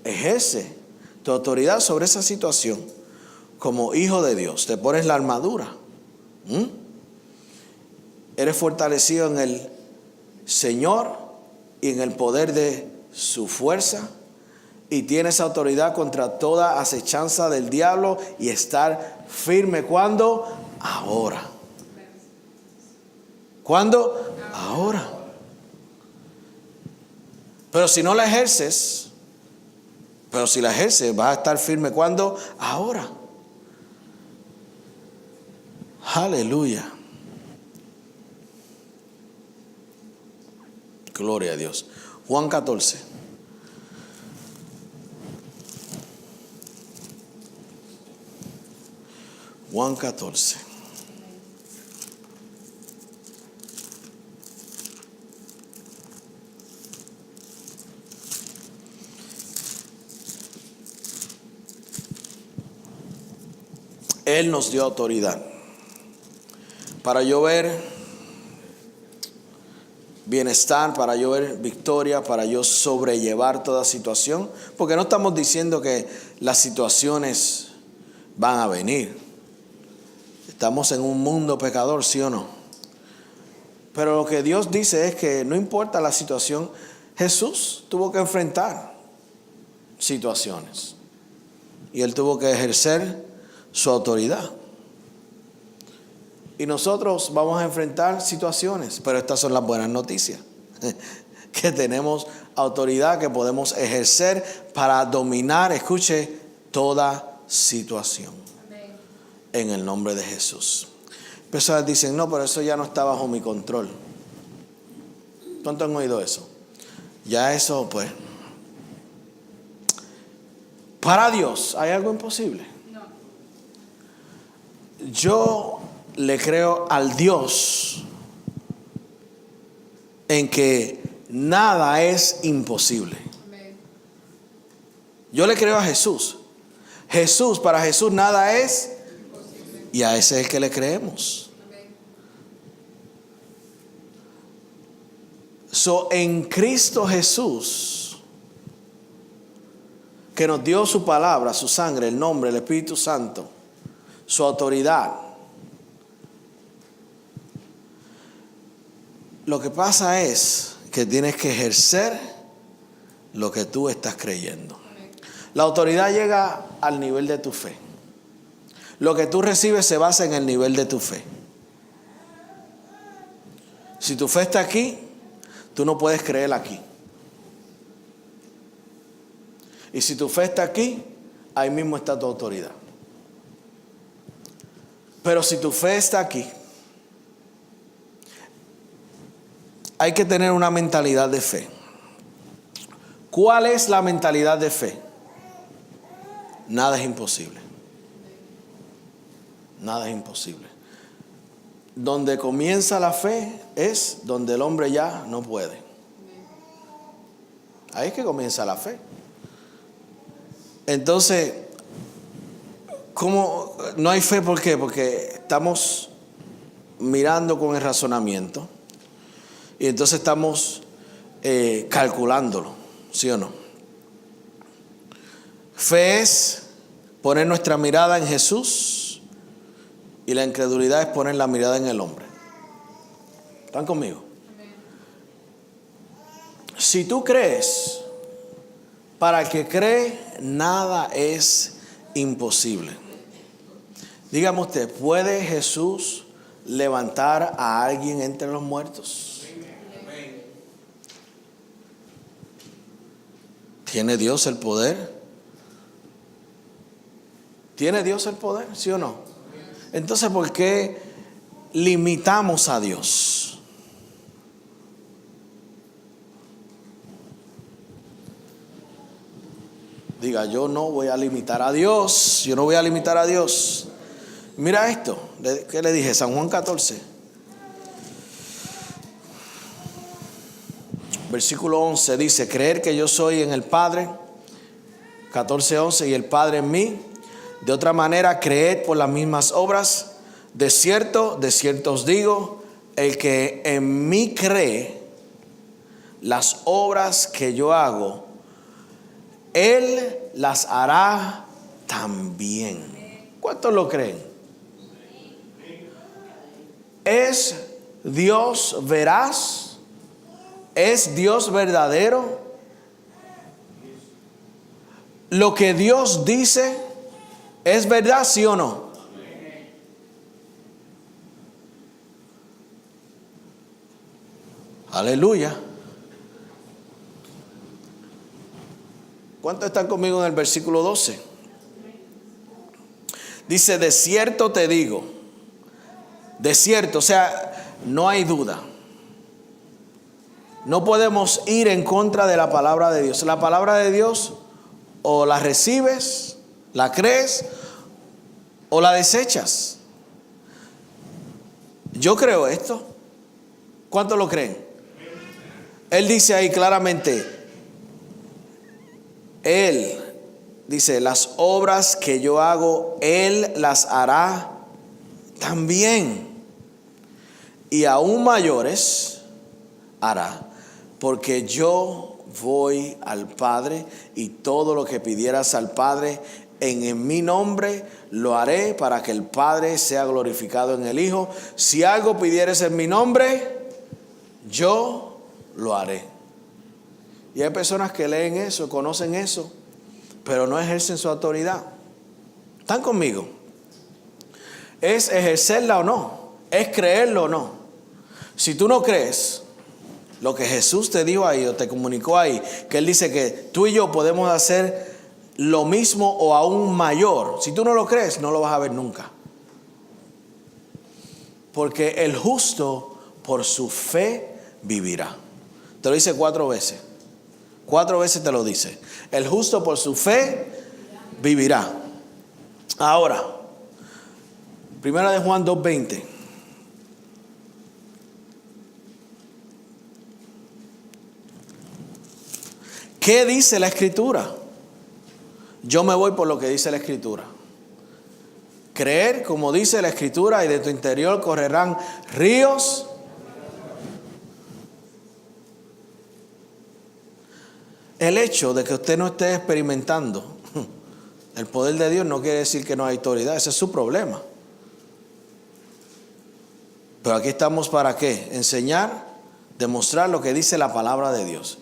Ejerce tu autoridad sobre esa situación como hijo de Dios. Te pones la armadura. Eres fortalecido en el Señor y en el poder de su fuerza, y tienes autoridad contra toda acechanza del diablo y estar firme. ¿Cuándo? Ahora. ¿Cuándo? Ahora. Pero si no la ejerces, pero si la ejerces, vas a estar firme. ¿Cuándo? Ahora. Aleluya. Gloria a Dios. Juan 14. Juan 14. Él nos dio autoridad para yo ver bienestar, para yo ver victoria, para yo sobrellevar toda situación, porque no estamos diciendo que las situaciones van a venir. Estamos en un mundo pecador, ¿sí o no? Pero lo que Dios dice es que no importa la situación, Jesús tuvo que enfrentar situaciones y Él tuvo que ejercer su autoridad. Y nosotros vamos a enfrentar situaciones, pero estas son las buenas noticias, que tenemos autoridad que podemos ejercer para dominar, escuche, toda situación. Amén. En el nombre de Jesús. Personas dicen, no, pero eso ya no está bajo mi control. ¿Cuántos han oído eso? Ya eso, pues. Para Dios, ¿hay algo imposible? No. Yo le creo al Dios en que nada es imposible. Amén. Yo le creo a Jesús. Para Jesús nada es imposible. Y a ese es el que le creemos. Amén. En Cristo Jesús, que nos dio su palabra, su sangre, el nombre, el Espíritu Santo, su autoridad. Lo que pasa es que tienes que ejercer lo que tú estás creyendo. La autoridad llega al nivel de tu fe. Lo que tú recibes se basa en el nivel de tu fe. Si tu fe está aquí, tú no puedes creer aquí. Y si tu fe está aquí, ahí mismo está tu autoridad. Pero si tu fe está aquí, hay que tener una mentalidad de fe. ¿Cuál es la mentalidad de fe? Nada es imposible. Nada es imposible. Donde comienza la fe es donde el hombre ya no puede. Ahí es que comienza la fe. Entonces, ¿cómo no hay fe? ¿Por qué? Porque estamos mirando con el razonamiento. Y entonces estamos calculándolo, ¿sí o no? Fe es poner nuestra mirada en Jesús y la incredulidad es poner la mirada en el hombre. ¿Están conmigo? Amén. Si tú crees, para el que cree, nada es imposible. Dígame usted, ¿puede Jesús levantar a alguien entre los muertos? ¿Tiene Dios el poder? ¿Tiene Dios el poder? ¿Sí o no? Entonces, ¿por qué limitamos a Dios? Diga, yo no voy a limitar a Dios. Yo no voy a limitar a Dios. Mira esto. ¿Qué le dije? San Juan 14. Versículo 11 dice, creer que yo soy en el Padre, 14:11, y el Padre en mí. De otra manera, creed por las mismas obras. De cierto os digo, el que en mí cree, las obras que yo hago, él las hará también. ¿Cuántos lo creen? ¿Es Dios veraz? ¿Es Dios verdadero? ¿Lo que Dios dice es verdad, sí o no? Aleluya. ¿Cuántos están conmigo en el versículo 12? Dice, de cierto te digo, de cierto, o sea, no hay duda. No podemos ir en contra de la palabra de Dios. La palabra de Dios o la recibes, la crees o la desechas. Yo creo esto. ¿Cuántos lo creen? Él dice ahí claramente, Él dice, las obras que yo hago, Él las hará también. Y aún mayores hará, porque yo voy al Padre y todo lo que pidieras al Padre en mi nombre lo haré para que el Padre sea glorificado en el Hijo. Si algo pidieres en mi nombre, yo lo haré. Y hay personas que leen eso, conocen eso, pero no ejercen su autoridad. ¿Están conmigo? ¿Es ejercerla o no? ¿Es creerlo o no? Si tú no crees lo que Jesús te dijo ahí o te comunicó ahí, que Él dice que tú y yo podemos hacer lo mismo o aún mayor. Si tú no lo crees, no lo vas a ver nunca. Porque el justo por su fe vivirá. Te lo dice 4 veces. 4 veces te lo dice. El justo por su fe vivirá. Ahora, Primera de Juan 2:20. ¿Qué dice la Escritura? Yo me voy por lo que dice la Escritura. Creer como dice la Escritura, y de tu interior correrán ríos. El hecho de que usted no esté experimentando el poder de Dios no quiere decir que no hay autoridad. Ese es su problema. Pero aquí estamos para ¿qué? Enseñar, demostrar lo que dice la palabra de Dios.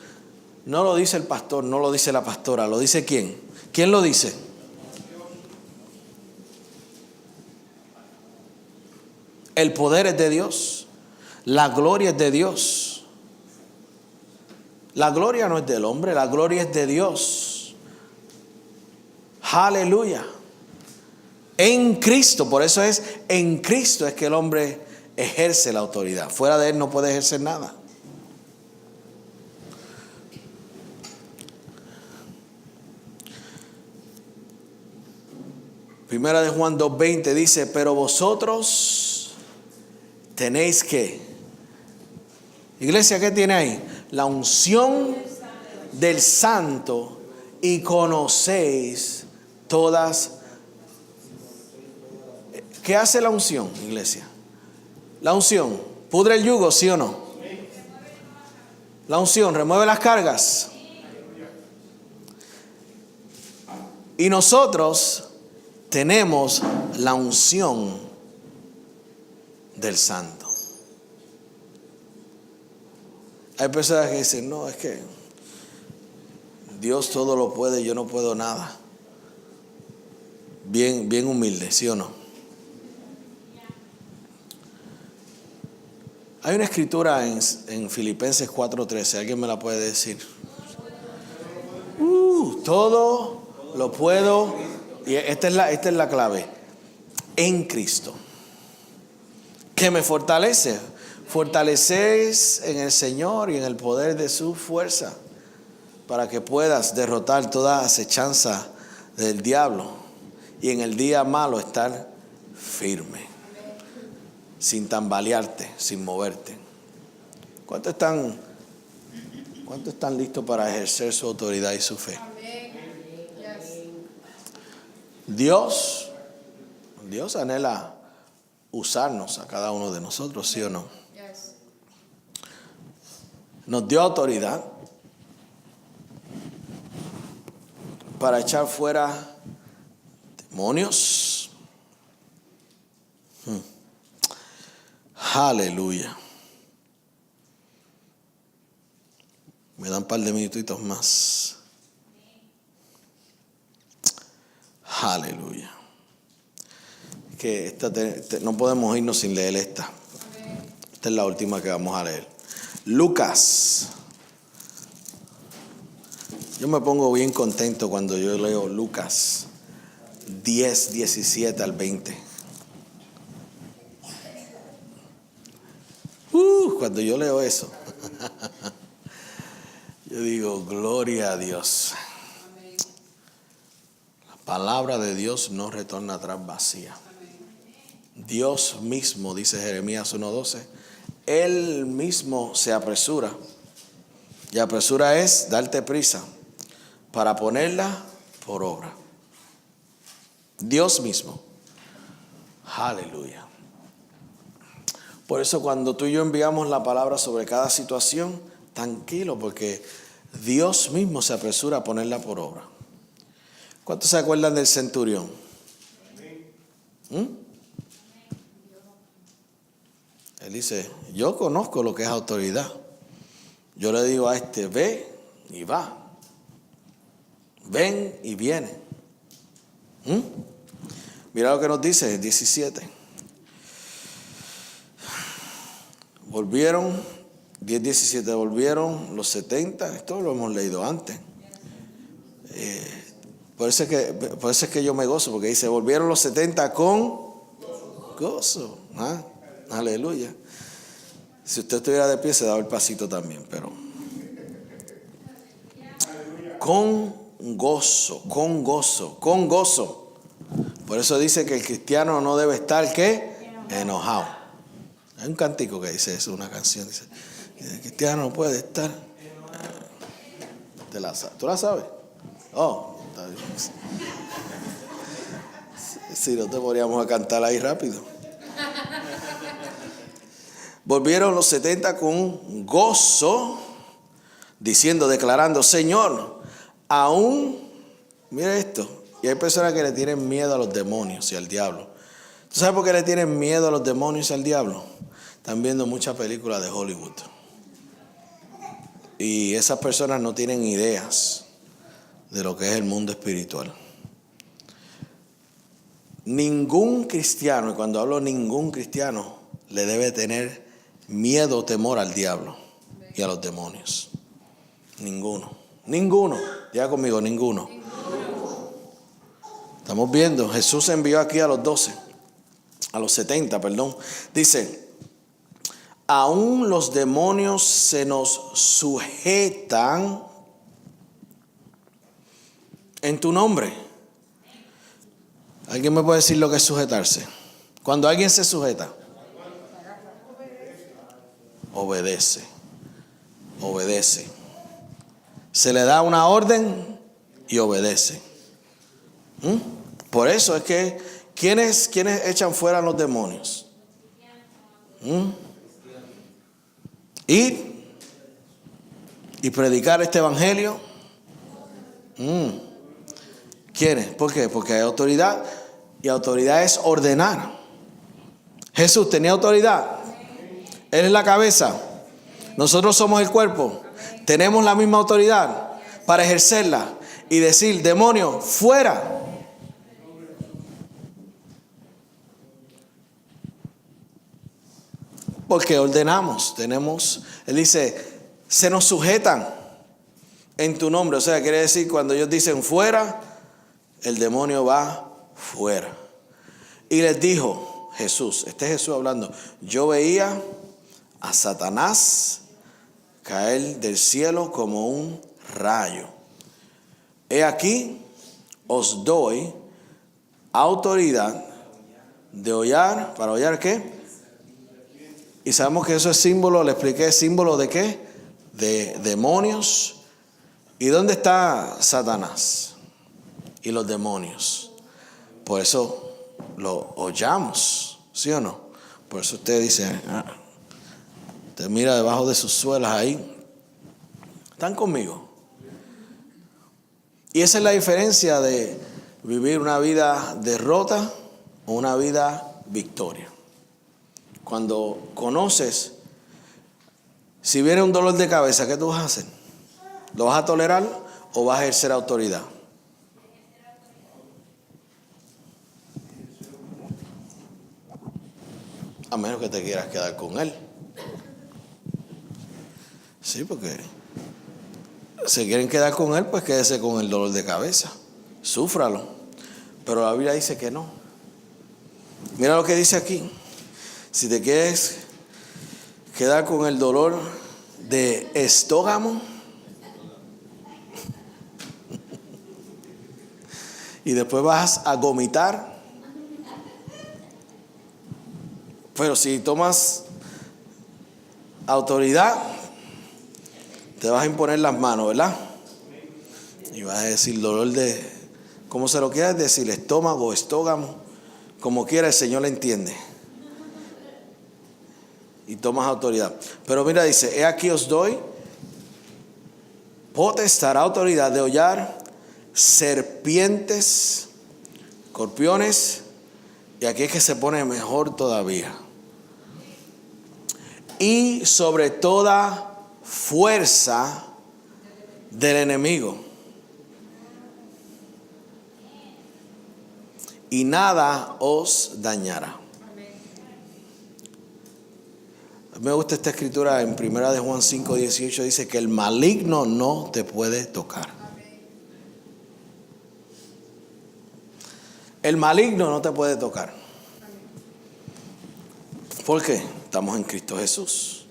No lo dice el pastor, no lo dice la pastora, lo dice ¿quién? ¿Quién lo dice? El poder es de Dios. La gloria es de Dios. La gloria no es del hombre, la gloria es de Dios. Aleluya. En Cristo, por eso es en Cristo es que el hombre ejerce la autoridad. Fuera de Él no puede ejercer nada. Primera de Juan 2:20 dice, pero vosotros tenéis que, iglesia, ¿qué tiene ahí? La unción del Santo y conocéis todas. ¿Qué hace la unción, iglesia? La unción, ¿pudre el yugo, sí o no? La unción, ¿remueve las cargas? Y nosotros tenemos la unción del Santo. Hay personas que dicen, no, es que Dios todo lo puede, yo no puedo nada. Bien humilde, ¿sí o no? Hay una escritura en Filipenses 4:13, ¿alguien me la puede decir? Todo lo puedo, y esta es la clave, en Cristo, que me fortalece. Fortaleces en el Señor y en el poder de su fuerza, para que puedas derrotar toda acechanza del diablo y en el día malo estar firme, sin tambalearte, sin moverte. ¿Cuántos están listos para ejercer su autoridad y su fe? Dios anhela usarnos a cada uno de nosotros, ¿sí o no? Nos dio autoridad para echar fuera demonios. Aleluya. Me dan un par de minutitos más. Aleluya. Que no podemos irnos sin leer esta. Esta es la última que vamos a leer. Lucas Yo me pongo bien contento cuando yo leo Lucas 10, 17 al 20. Cuando yo leo eso, yo digo, gloria a Dios. La palabra de Dios no retorna atrás vacía. Dios mismo, dice Jeremías 1:12, Él mismo se apresura. Y apresura es darte prisa para ponerla por obra. Dios mismo. Aleluya. Por eso cuando tú y yo enviamos la palabra sobre cada situación, tranquilo, porque Dios mismo se apresura a ponerla por obra. ¿Cuántos se acuerdan del centurión? Él dice, yo conozco lo que es autoridad. Yo le digo a este, ve y va. Ven y viene. Mira lo que nos dice el 17. Volvieron, 10:17, volvieron los 70, esto lo hemos leído antes. Por eso es que yo me gozo, porque dice, volvieron los 70 con gozo. Aleluya. Si usted estuviera de pie se daba el pasito también, pero con gozo, con gozo, con gozo. Por eso dice que el cristiano no debe estar, ¿qué? Enojado. Hay un cántico que dice eso, una canción, dice, el cristiano no puede estar. ¿Tú la sabes? Oh, está bien. Si no te podríamos a cantar ahí rápido. Volvieron los 70 con gozo, diciendo, declarando, Señor, aún, mira esto, y hay personas que le tienen miedo a los demonios y al diablo. ¿Tú sabes por qué le tienen miedo a los demonios y al diablo? Están viendo muchas películas de Hollywood. Y esas personas no tienen ideas de lo que es el mundo espiritual. Ningún cristiano, y cuando hablo ningún cristiano, le debe tener miedo o temor al diablo y a los demonios. Ninguno. Ninguno. Diga conmigo, ninguno. Estamos viendo, Jesús envió aquí a los 12, a los 70, perdón. Dice, aún los demonios se nos sujetan en tu nombre. ¿Alguien me puede decir lo que es sujetarse? Cuando alguien se sujeta, obedece. Obedece. Se le da una orden y obedece. Por eso es que ¿quiénes echan fuera a los demonios? Ir y predicar este evangelio. ¿Quiénes? ¿Por qué? Porque hay autoridad, y autoridad es ordenar. Jesús tenía autoridad. Él es la cabeza. Nosotros somos el cuerpo. Tenemos la misma autoridad para ejercerla y decir, demonio, fuera. Porque ordenamos, él dice, se nos sujetan en tu nombre. O sea, quiere decir, cuando ellos dicen fuera, el demonio va fuera. Y les dijo Jesús, este es Jesús hablando, yo veía a Satanás caer del cielo como un rayo. He aquí, os doy autoridad de hollar, ¿para hollar qué? Y sabemos que eso es símbolo, le expliqué, símbolo de qué, de demonios. ¿Y dónde está Satanás y los demonios? Por eso lo hollamos, ¿sí o no? Por eso usted dice, usted mira debajo de sus suelas ahí. ¿Están conmigo? Y esa es la diferencia de vivir una vida derrota o una vida victoria. Cuando conoces, si viene un dolor de cabeza, ¿qué tú vas a hacer? ¿Lo vas a tolerar o vas a ejercer autoridad? A menos que te quieras quedar con él. Sí, porque se quieren quedar con él, pues quédese con el dolor de cabeza. Súfralo. Pero la Biblia dice que no. Mira lo que dice aquí. Si te quieres quedar con el dolor de estómago y después vas a vomitar, pero si tomas autoridad, te vas a imponer las manos, ¿verdad? Y vas a decir dolor de, como se lo quieras decir, estómago, estógamo, como quiera, el Señor le entiende. Y tomas autoridad. Pero mira, dice, he aquí os doy potestad, autoridad de hollar serpientes, escorpiones, y aquí es que se pone mejor todavía. Y sobre toda fuerza del enemigo. Y nada os dañará. Me gusta esta escritura en 1 de Juan 5:18, dice que el maligno no te puede tocar. El maligno no te puede tocar. ¿Por qué? Estamos en Cristo Jesús.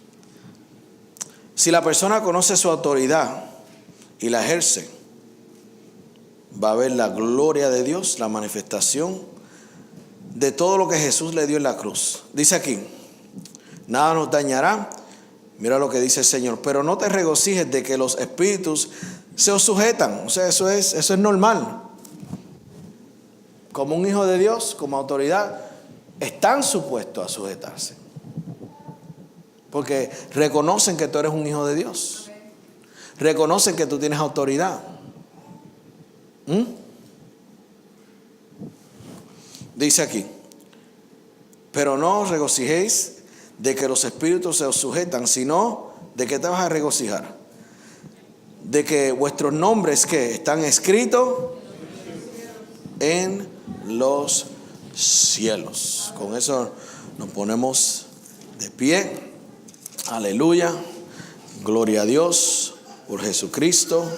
Si la persona conoce su autoridad y la ejerce, va a ver la gloria de Dios, la manifestación de todo lo que Jesús le dio en la cruz. Dice aquí, nada nos dañará. Mira lo que dice el Señor. Pero no te regocijes de que los espíritus se os sujetan. O sea, eso es normal. Como un hijo de Dios, como autoridad, están supuestos a sujetarse. Porque reconocen que tú eres un hijo de Dios. Reconocen que tú tienes autoridad. Dice aquí, pero no os regocijéis de que los espíritus se os sujetan, sino de que te vas a regocijar. De que vuestros nombres que están escritos en los cielos. Con eso nos ponemos de pie. Aleluya. Gloria a Dios por Jesucristo.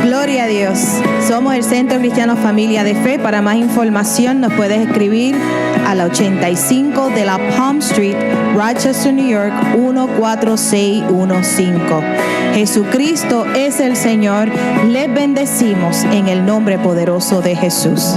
Gloria a Dios. Somos el Centro Cristiano Familia de Fe. Para más información nos puedes escribir a la 85 de la Palm Street, Rochester, New York, 14615. Jesucristo es el Señor. Les bendecimos en el nombre poderoso de Jesús.